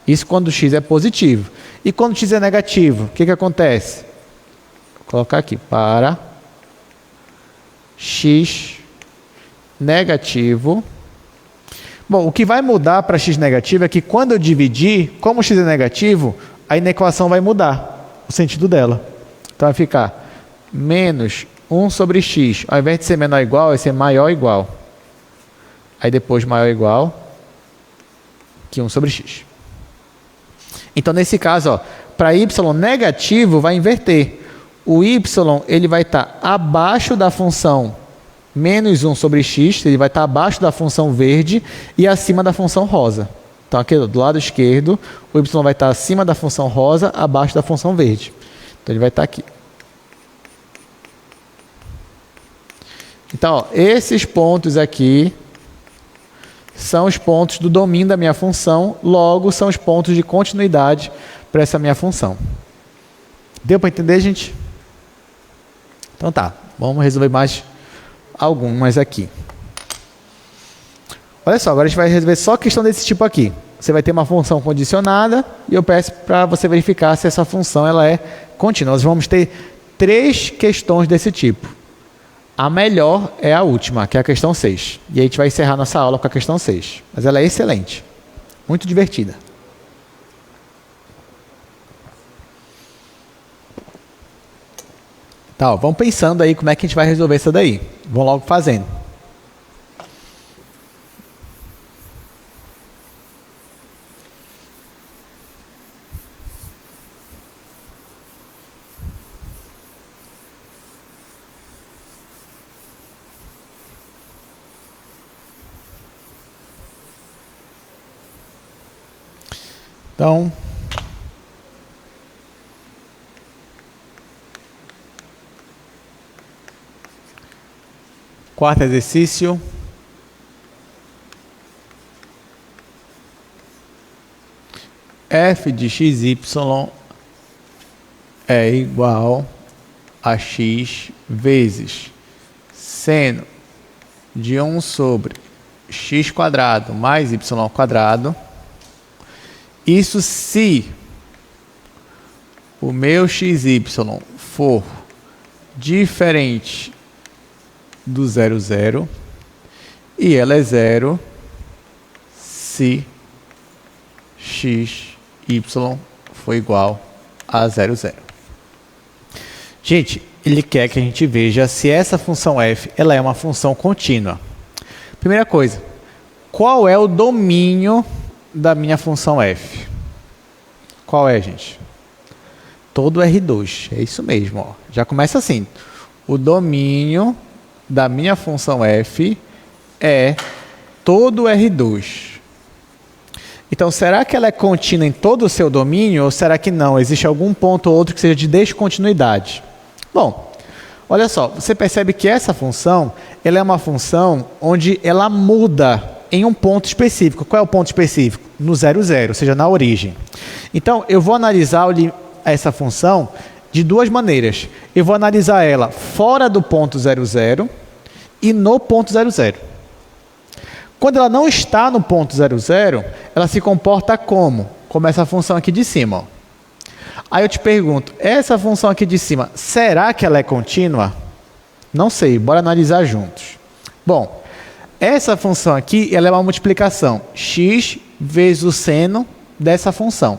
Isso quando x é positivo. E quando x é negativo, o que acontece? Vou colocar aqui, para x negativo. Bom, o que vai mudar para x negativo é que quando eu dividir, como x é negativo, aí na equação vai mudar o sentido dela. Então vai ficar menos 1 sobre x. Ao invés de ser menor ou igual, vai ser maior ou igual. Aí depois maior ou igual que 1 sobre x. Então nesse caso, para y negativo vai inverter. O y ele vai estar abaixo da função menos 1 sobre x, ele vai estar abaixo da função verde e acima da função rosa. Então aqui do lado esquerdo, o y vai estar acima da função rosa, abaixo da função verde. Então ele vai estar aqui. Então, ó, esses pontos aqui são os pontos do domínio da minha função, logo são os pontos de continuidade para essa minha função. Deu para entender, gente? Então tá, vamos resolver mais algumas aqui. Olha só, agora a gente vai resolver só questão desse tipo aqui. Você vai ter uma função condicionada e eu peço para você verificar se essa função ela é contínua. Nós vamos ter 3 questões desse tipo. A melhor é a última, que é a questão 6. E aí a gente vai encerrar nossa aula com a questão 6. Mas ela é excelente. Muito divertida. Tá, ó, vamos pensando aí como é que a gente vai resolver isso daí. Vamos logo fazendo. Então, quarto exercício. F de xy é igual a x vezes seno de 1 sobre x quadrado mais y quadrado. Isso se o meu xy for diferente do 0, 0 e ela é 0 se x, y for igual a 0, 0. Gente, ele quer que a gente veja se essa função f ela é uma função contínua. Primeira coisa, qual é o domínio da minha função f? Qual é, gente? Todo R2, é isso mesmo, ó. Já começa assim, o domínio da minha função f é todo R2. Então, será que ela é contínua em todo o seu domínio ou será que não? Existe algum ponto ou outro que seja de descontinuidade? Bom, olha só, você percebe que essa função, ela é uma função onde ela muda em um ponto específico. Qual é o ponto específico? No 0, 0, ou seja, na origem. Então, eu vou analisar essa função de duas maneiras. Eu vou analisar ela fora do ponto 0, 0 e no ponto 0, 0. Quando ela não está no ponto 0, 0, ela se comporta como? Como essa função aqui de cima. Ó. Aí eu te pergunto, essa função aqui de cima, será que ela é contínua? Não sei, bora analisar juntos. Bom, essa função aqui ela é uma multiplicação x vezes o seno dessa função.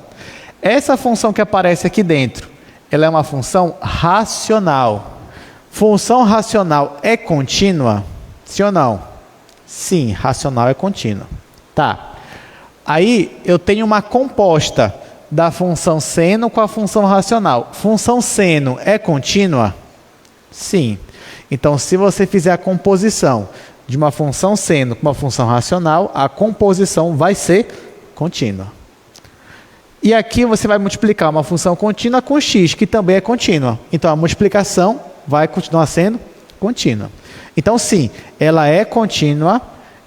Essa função que aparece aqui dentro, ela é uma função racional. Função racional é contínua? Sim ou não? Sim, racional é contínua. Tá. Aí eu tenho uma composta da função seno com a função racional. Função seno é contínua? Sim. Então, se você fizer a composição de uma função seno com uma função racional, a composição vai ser contínua. E aqui você vai multiplicar uma função contínua com x, que também é contínua. Então, a multiplicação vai continuar sendo contínua. Então, sim, ela é contínua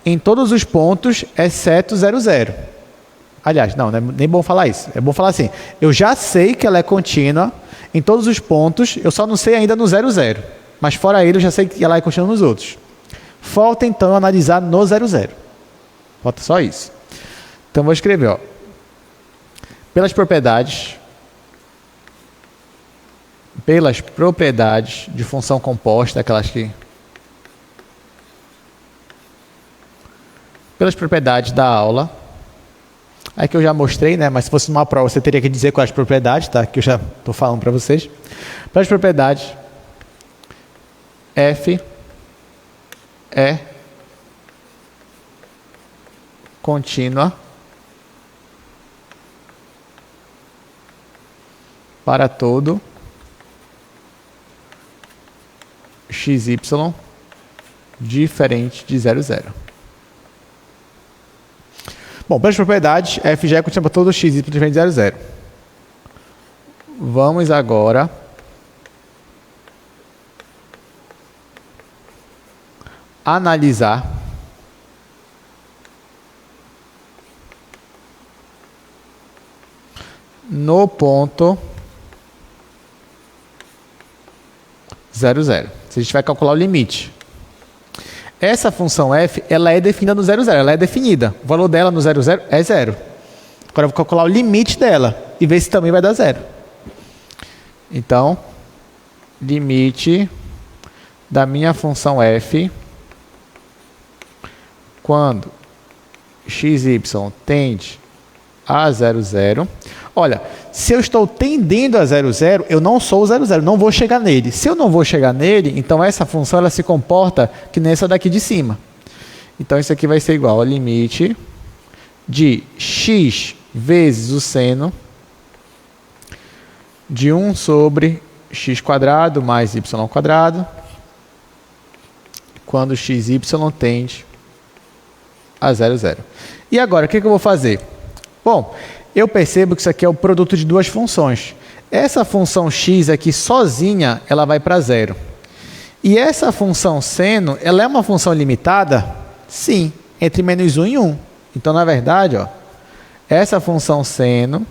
em todos os pontos, exceto 0, 0. Aliás, não é nem bom falar isso. É bom falar assim, eu já sei que ela é contínua em todos os pontos, eu só não sei ainda no 0, 0. Mas fora ele, eu já sei que ela é contínua nos outros. Falta, então, analisar no 0, 0. Falta só isso. Então, vou escrever, ó. Pelas propriedades de função composta, aquelas que... Pelas propriedades da aula, aí que eu já mostrei, né? Mas se fosse numa prova, você teria que dizer quais as propriedades, tá? Que eu já estou falando para vocês. Pelas propriedades, F é contínua para todo xy diferente de 0, 0. Bom, pelas propriedades, f já é contínua para todo xy diferente de 0, 0. Vamos agora analisar no ponto 0, 0. Se a gente vai calcular o limite. Essa função f, ela é definida no 0, 0. Ela é definida. O valor dela no 0, 0 é 0. Agora eu vou calcular o limite dela e ver se também vai dar 0. Então, limite da minha função f quando xy tende a 0, 0. Olha, se eu estou tendendo a 0, 0, eu não sou o 0, 0, não vou chegar nele. Se eu não vou chegar nele, então essa função ela se comporta que nessa daqui de cima. Então isso aqui vai ser igual ao limite de x vezes o seno de 1 sobre x quadrado mais y quadrado, quando xy tende a 0, 0. E agora, o que eu vou fazer? Bom, eu percebo que isso aqui é o produto de duas funções. Essa função x aqui sozinha, ela vai para 0. E essa função seno, ela é uma função limitada? Sim, entre menos 1 e 1. Então, na verdade, ó, essa função seno,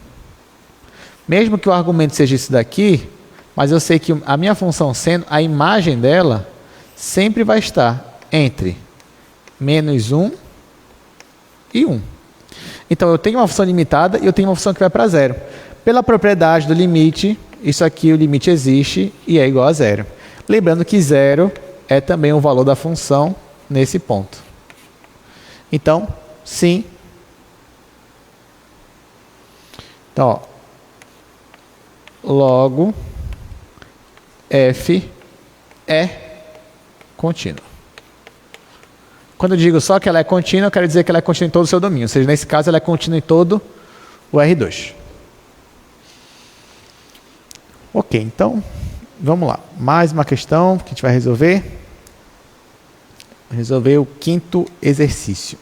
mesmo que o argumento seja isso daqui, mas eu sei que a minha função seno, a imagem dela, sempre vai estar entre menos 1 e 1. Então, eu tenho uma função limitada e eu tenho uma função que vai para 0. Pela propriedade do limite, isso aqui, o limite existe e é igual a 0. Lembrando que 0 é também o valor da função nesse ponto. Então, sim. Então, ó, logo, f é contínua. Quando eu digo só que ela é contínua, eu quero dizer que ela é contínua em todo o seu domínio. Ou seja, nesse caso, ela é contínua em todo o R2. Ok, então, vamos lá. Mais uma questão que a gente vai resolver. Resolver o quinto exercício.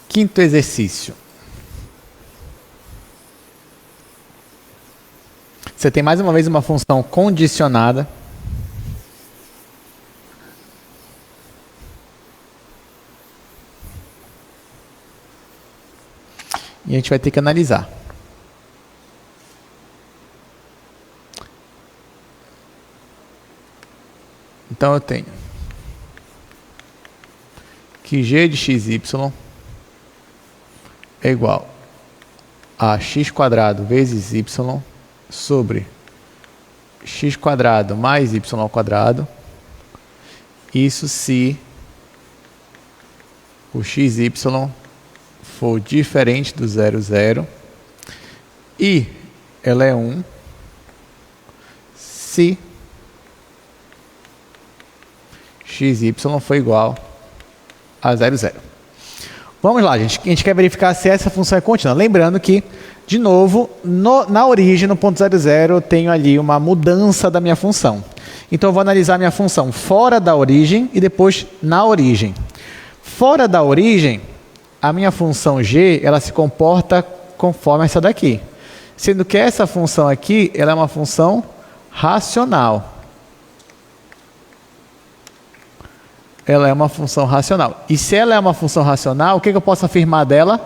Quinto exercício. Você tem mais uma vez uma função condicionada. E a gente vai ter que analisar. Então eu tenho que g de xy é igual a x quadrado vezes y sobre x quadrado mais y quadrado. Isso se o xy for diferente do 0, 0 e ela é 1 se xy for igual a 0, 0. Vamos lá, gente. A gente quer verificar se essa função é contínua. Lembrando que, de novo, na origem, no ponto 0, 0, eu tenho ali uma mudança da minha função. Então, eu vou analisar a minha função fora da origem e depois na origem. Fora da origem, a minha função g, ela se comporta conforme essa daqui. Sendo que essa função aqui, ela é uma função racional. Ela é uma função racional. E se ela é uma função racional, o que eu posso afirmar dela?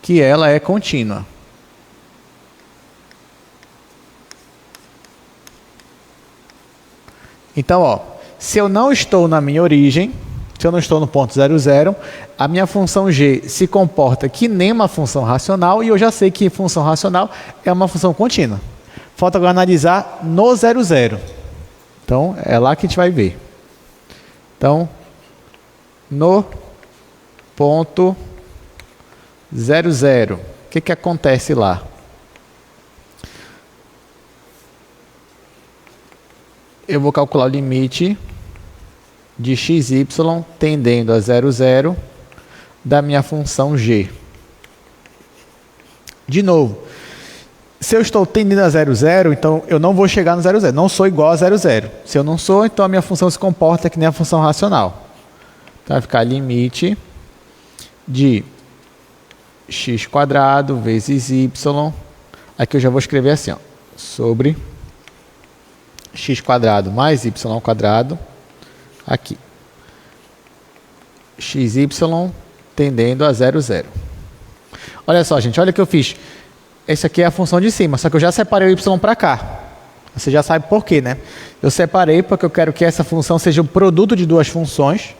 Que ela é contínua. Então, ó, se eu não estou na minha origem, se eu não estou no ponto 00, a minha função g se comporta que nem uma função racional, e eu já sei que função racional é uma função contínua. Falta agora analisar no 00. Então, é lá que a gente vai ver. Então, no ponto 00, o que acontece lá? Eu vou calcular o limite de xy tendendo a 00 da minha função g. De novo, se eu estou tendendo a 00, então eu não vou chegar no 00. Não sou igual a 00. Se eu não sou, então a minha função se comporta que nem a função racional. Então vai ficar limite de x² vezes y. Aqui eu já vou escrever assim, ó, sobre x² mais y², aqui. xy tendendo a 00. Olha só, gente, olha o que eu fiz. Essa aqui é a função de cima, só que eu já separei o y para cá. Você já sabe por quê, né? Eu separei porque eu quero que essa função seja o produto de duas funções,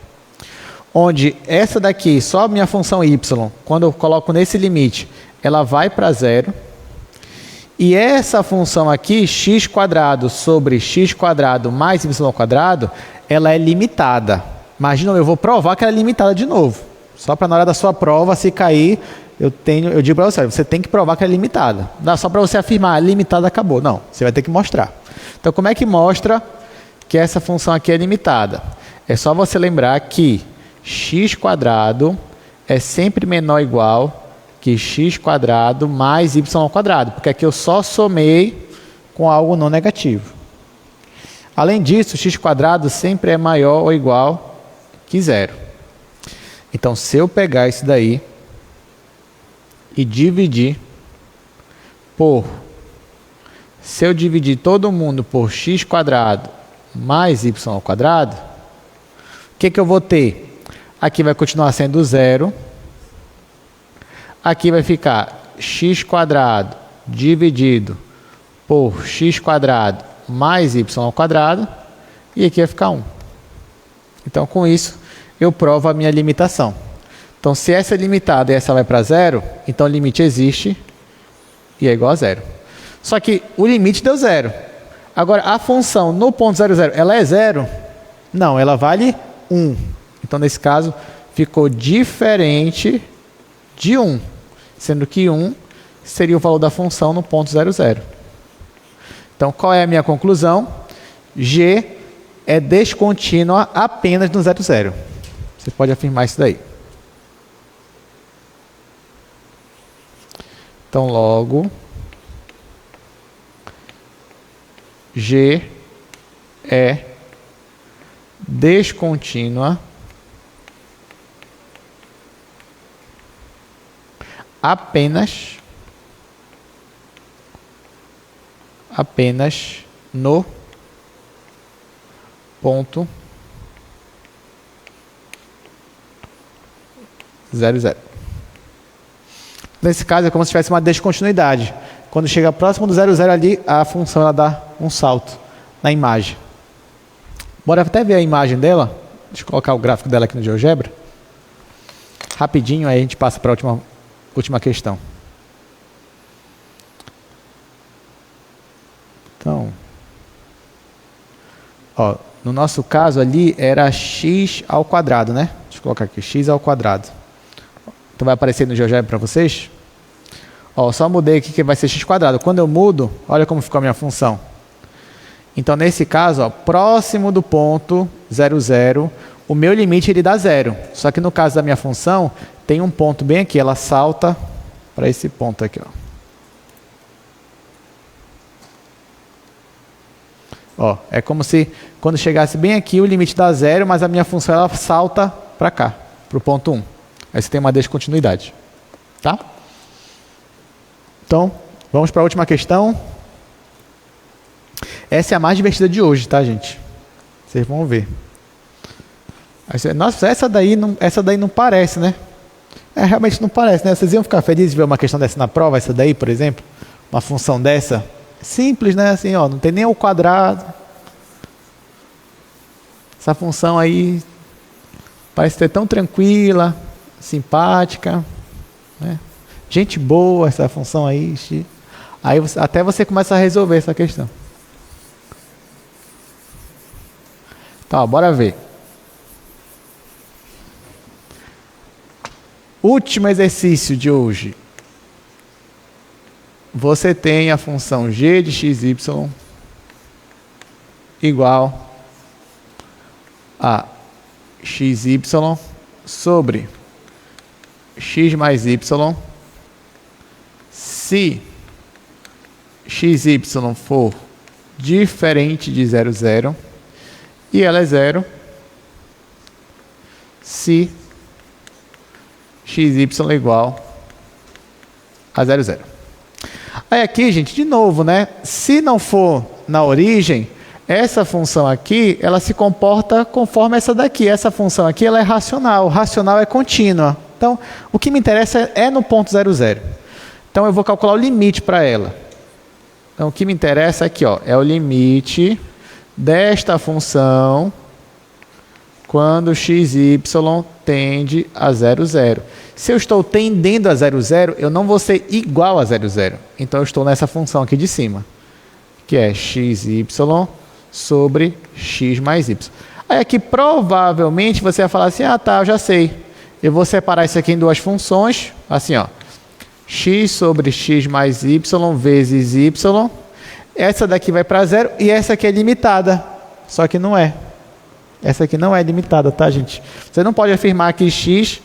onde essa daqui, só a minha função y, quando eu coloco nesse limite, ela vai para 0. E essa função aqui, x² sobre x² mais y², ela é limitada. Imagina, eu vou provar que ela é limitada de novo. Só para na hora da sua prova, se cair, eu digo para você, você tem que provar que ela é limitada. Não dá só para você afirmar, limitada, acabou. Não, você vai ter que mostrar. Então, como é que mostra que essa função aqui é limitada? É só você lembrar que x² é sempre menor ou igual que x² mais y², porque aqui eu só somei com algo não negativo. Além disso, x² sempre é maior ou igual que 0. Então, se eu pegar isso daí e dividir por... Se eu dividir todo mundo por x² mais y², o que eu vou ter? Aqui vai continuar sendo 0. Aqui vai ficar x² dividido por x² mais y², e aqui vai ficar 1. Então, com isso, eu provo a minha limitação. Então, se essa é limitada e essa vai para 0, então o limite existe e é igual a 0. Só que o limite deu 0. Agora, a função no ponto 00, ela é 0? Não, ela vale 1. Então, nesse caso, ficou diferente de 1. Sendo que 1 seria o valor da função no ponto 00. Então, qual é a minha conclusão? G é descontínua apenas no 00. Você pode afirmar isso daí. Então, logo, G é descontínua apenas no ponto 00. Nesse caso, é como se tivesse uma descontinuidade. Quando chega próximo do 00 ali, a função ela dá um salto na imagem. Bora até ver a imagem dela. Deixa eu colocar o gráfico dela aqui no GeoGebra. Rapidinho, aí a gente passa para a última questão. Então, ó, no nosso caso ali era x², né? Deixa eu colocar aqui, x². Então vai aparecer no GeoGebra para vocês. Ó, só mudei aqui que vai ser x². Quando eu mudo, olha como ficou a minha função. Então, nesse caso, ó, próximo do ponto 00, o meu limite ele dá 0. Só que no caso da minha função, tem um ponto bem aqui, ela salta para esse ponto aqui, ó. Ó, é como se quando chegasse bem aqui o limite dá zero, mas a minha função ela salta para cá, para o ponto 1. Aí você tem uma descontinuidade. Tá? Então, vamos para a última questão. Essa é a mais divertida de hoje, tá, gente? Vocês vão ver. Aí você, nossa, essa daí não parece, né? Realmente não parece, né? Vocês iam ficar felizes de ver uma questão dessa na prova, essa daí, por exemplo? Uma função dessa? Simples, né? Assim, ó, não tem nem o quadrado. Essa função aí parece ser tão tranquila, simpática, né? Gente boa essa função aí. Aí até você começa a resolver essa questão. Tá, bora ver. Último exercício de hoje. Você tem a função g de xy igual a xy sobre x mais y se xy for diferente de 0, 0 e ela é 0 se xy é igual a 0, 0. Aí aqui, gente, de novo, né? Se não for na origem, essa função aqui, ela se comporta conforme essa daqui. Essa função aqui, ela é racional. Racional é contínua. Então, o que me interessa é no ponto 0, 0. Então, eu vou calcular o limite para ela. Então, o que me interessa aqui, ó, é o limite desta função quando xy tende a 0, 0. Se eu estou tendendo a 0, 0, eu não vou ser igual a 0, 0. Então, eu estou nessa função aqui de cima, que é xy sobre x mais y. Aí aqui, provavelmente, você vai falar assim, ah, tá, eu já sei. Eu vou separar isso aqui em duas funções, assim, ó. X sobre x mais y vezes y. Essa daqui vai para 0 e essa aqui é limitada. Só que não é. Essa aqui não é limitada, tá, gente? Você não pode afirmar que x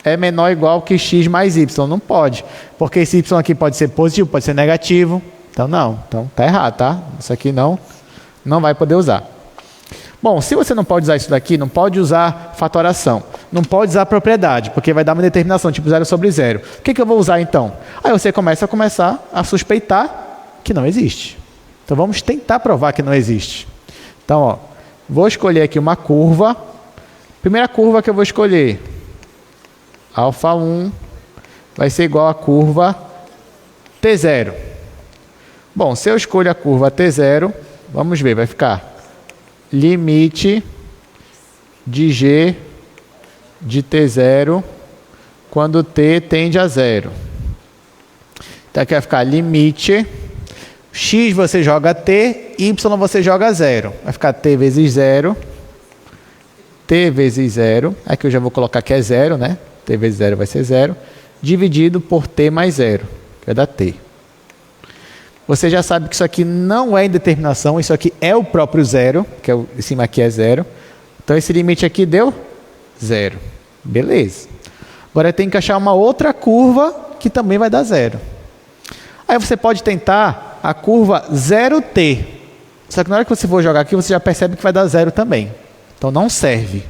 é menor ou igual que x mais y. Não pode. Porque esse y aqui pode ser positivo, pode ser negativo. Então, não. Então, tá errado, tá? Isso aqui não vai poder usar. Bom, se você não pode usar isso daqui, não pode usar fatoração. Não pode usar propriedade, porque vai dar uma determinação, tipo 0 sobre 0. O que eu vou usar, então? Aí você começa a suspeitar que não existe. Então, vamos tentar provar que não existe. Então, ó, vou escolher aqui uma curva. Primeira curva que eu vou escolher, α1, vai ser igual à curva T0. Bom, se eu escolho a curva T0, vamos ver, vai ficar limite de g de T0 quando t tende a 0. Então aqui vai ficar limite, x você joga t, y você joga 0. Vai ficar t vezes 0, t vezes 0, aqui eu já vou colocar que é 0, né? T vezes 0 vai ser 0, dividido por t mais 0, que vai dar t. Você já sabe que isso aqui não é indeterminação, isso aqui é o próprio 0, que é em cima aqui é 0. Então esse limite aqui deu 0. Beleza. Agora tem que achar uma outra curva que também vai dar 0. Aí você pode tentar a curva 0t. Só que na hora que você for jogar aqui, você já percebe que vai dar 0 também. Então não serve.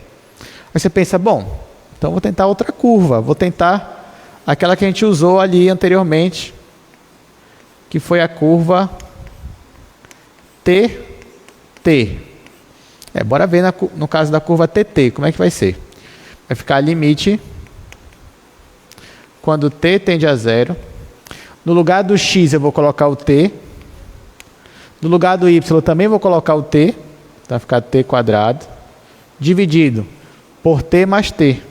Aí você pensa, bom, então vou tentar outra curva. Vou tentar aquela que a gente usou ali anteriormente, que foi a curva TT. Bora ver no caso da curva TT, como é que vai ser? Vai ficar limite quando t tende a 0. No lugar do x eu vou colocar o t. No lugar do y eu também vou colocar o t. Vai ficar t quadrado. Dividido por t mais t.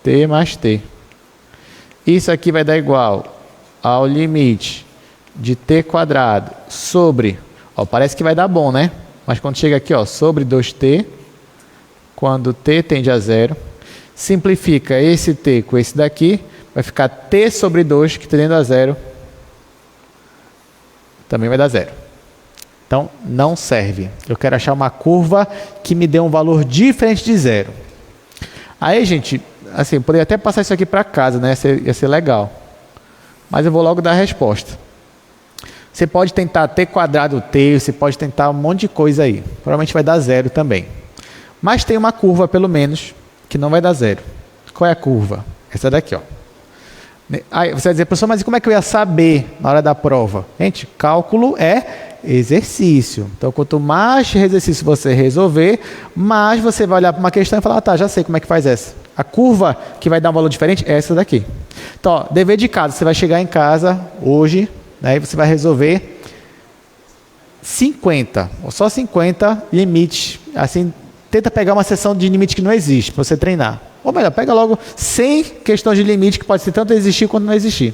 T mais t. Isso aqui vai dar igual ao limite de t quadrado sobre, ó, parece que vai dar bom, né? Mas quando chega aqui, ó, sobre 2t, quando t tende a 0, simplifica esse t com esse daqui, vai ficar t sobre 2, que tendendo a 0, também vai dar 0. Então, não serve. Eu quero achar uma curva que me dê um valor diferente de 0. Aí, gente, assim, eu poderia até passar isso aqui para casa, né? Ia ser legal. Mas eu vou logo dar a resposta. Você pode tentar t quadrado t, você pode tentar um monte de coisa aí. Provavelmente vai dar zero também. Mas tem uma curva, pelo menos, que não vai dar zero. Qual é a curva? Essa daqui, ó. Aí você vai dizer, professor, mas como é que eu ia saber na hora da prova? Gente, cálculo é exercício. Então, quanto mais exercício você resolver, mais você vai olhar para uma questão e falar, ah, tá, já sei como é que faz essa. A curva que vai dar um valor diferente é essa daqui. Então, ó, dever de casa. Você vai chegar em casa hoje, né, e você vai resolver 50, ou só 50 limites. Assim, tenta pegar uma seção de limite que não existe, para você treinar. Ou melhor, pega logo 100 questões de limite que pode ser tanto existir quanto não existir.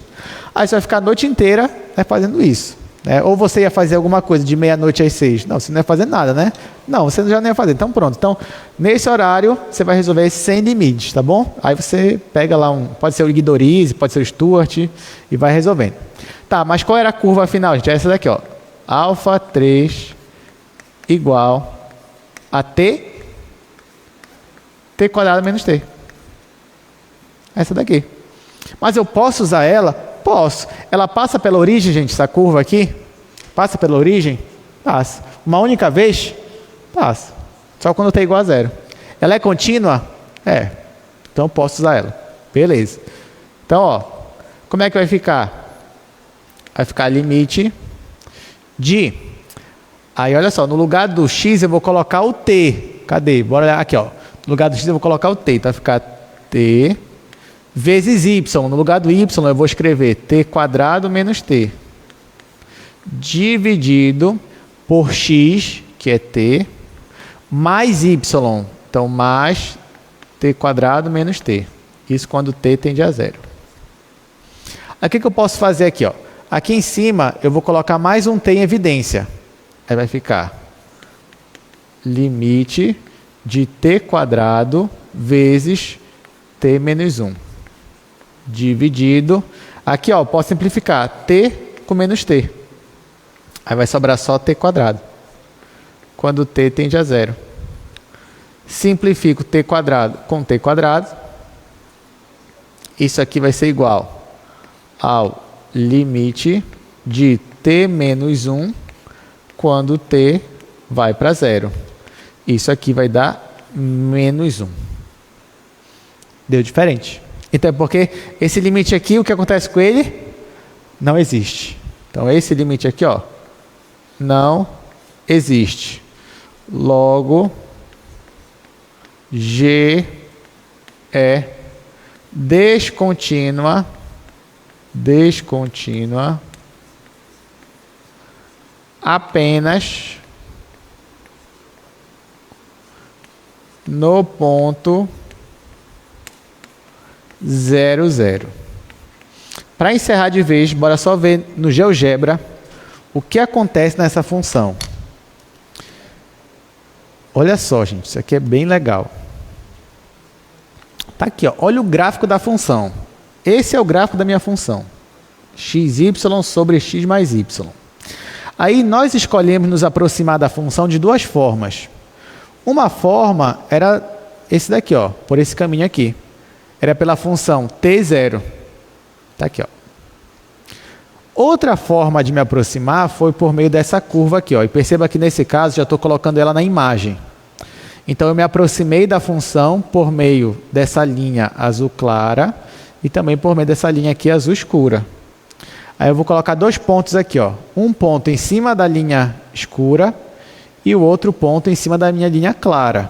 Aí você vai ficar a noite inteira, né, fazendo isso. Ou você ia fazer alguma coisa de meia-noite às 6. Não, você não ia fazer nada, né? Não, você já não ia fazer. Então pronto. Então, nesse horário, você vai resolver esses 100 limites, tá bom? Aí você pega lá pode ser o Guidorize, pode ser o Stuart, e vai resolvendo. Tá, mas qual era a curva final, gente? É essa daqui, ó. Alfa 3 igual a t quadrado menos t. Essa daqui. Mas eu posso usar ela? Posso. Ela passa pela origem, gente, essa curva aqui? Passa pela origem? Passa. Uma única vez? Passa. Só quando t igual a zero. Ela é contínua? É. Então eu posso usar ela. Beleza. Então, ó, como é que vai ficar? Vai ficar limite de... Aí, olha só, no lugar do x eu vou colocar o t. Cadê? Bora olhar aqui, ó. No lugar do x eu vou colocar o t. Então vai ficar t vezes y. No lugar do y eu vou escrever t quadrado menos t. Dividido por x, que é t, mais y. Então, mais t quadrado menos t. Isso quando t tende a zero. Aí, o que eu posso fazer aqui? Ó? Aqui em cima, eu vou colocar mais um t em evidência. Aí vai ficar limite de t quadrado vezes t menos 1. Dividido. Aqui, ó, posso simplificar. T com menos t. Aí vai sobrar só t quadrado. Quando t tende a zero. Simplifico t quadrado com t quadrado. Isso aqui vai ser igual ao limite de t menos 1 quando t vai para zero. Isso aqui vai dar menos 1. Deu diferente. Então, é porque esse limite aqui, o que acontece com ele? Não existe. Então, esse limite aqui, ó, não existe. Logo, G é descontínua apenas no ponto 0, 0. Para encerrar de vez, bora só ver no GeoGebra o que acontece nessa função. Olha só, gente, isso aqui é bem legal. Tá aqui, ó, olha o gráfico da função. Esse é o gráfico da minha função. xy sobre x mais y. Aí nós escolhemos nos aproximar da função de duas formas. Uma forma era esse daqui, ó, por esse caminho aqui. Era pela função t0. Está aqui, ó. Outra forma de me aproximar foi por meio dessa curva aqui, ó. E perceba que nesse caso já estou colocando ela na imagem. Então eu me aproximei da função por meio dessa linha azul clara e também por meio dessa linha aqui azul escura. Aí eu vou colocar dois pontos aqui, ó. Um ponto em cima da linha escura e o outro ponto em cima da minha linha clara.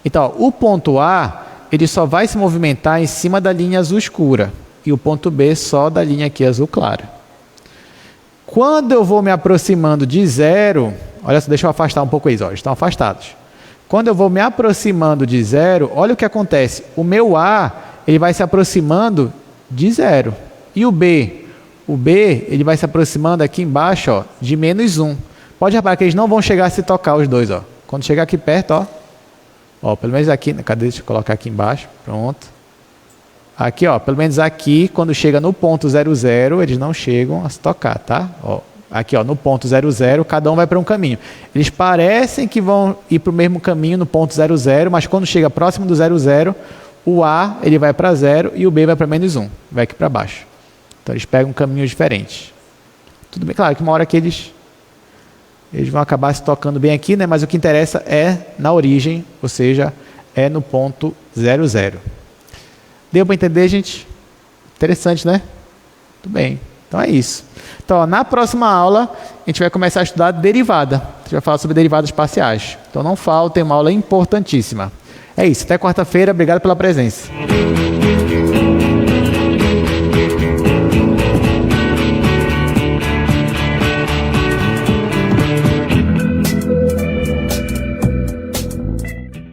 Então, ó, o ponto A, ele só vai se movimentar em cima da linha azul escura. E o ponto B só da linha aqui azul clara. Quando eu vou me aproximando de zero... Olha só, deixa eu afastar um pouco isso. Ó, estão afastados. Quando eu vou me aproximando de zero, olha o que acontece. O meu A, ele vai se aproximando de zero. E o B? O B, ele vai se aproximando aqui embaixo, ó, de menos 1. Pode reparar que eles não vão chegar a se tocar os dois. Ó. Quando chegar aqui perto, ó. Ó, pelo menos aqui, cadê? Deixa eu colocar aqui embaixo, pronto. Aqui, ó, pelo menos aqui, quando chega no ponto 0, 0, eles não chegam a se tocar, tá? Ó, aqui, ó, no ponto 0, 0, cada um vai para um caminho. Eles parecem que vão ir para o mesmo caminho no ponto 0, 0, mas quando chega próximo do 0, 0, o A, ele vai para 0 e o B vai para menos 1, vai aqui para baixo. Então, eles pegam caminhos diferentes. Tudo bem, claro que uma hora que eles vão acabar se tocando bem aqui, né? Mas o que interessa é na origem, ou seja, é no ponto 00. Deu para entender, gente? Interessante, né? Muito bem. Então é isso. Então, ó, na próxima aula, a gente vai começar a estudar derivada. A gente vai falar sobre derivadas parciais. Então não faltem, uma aula importantíssima. É isso. Até quarta-feira. Obrigado pela presença.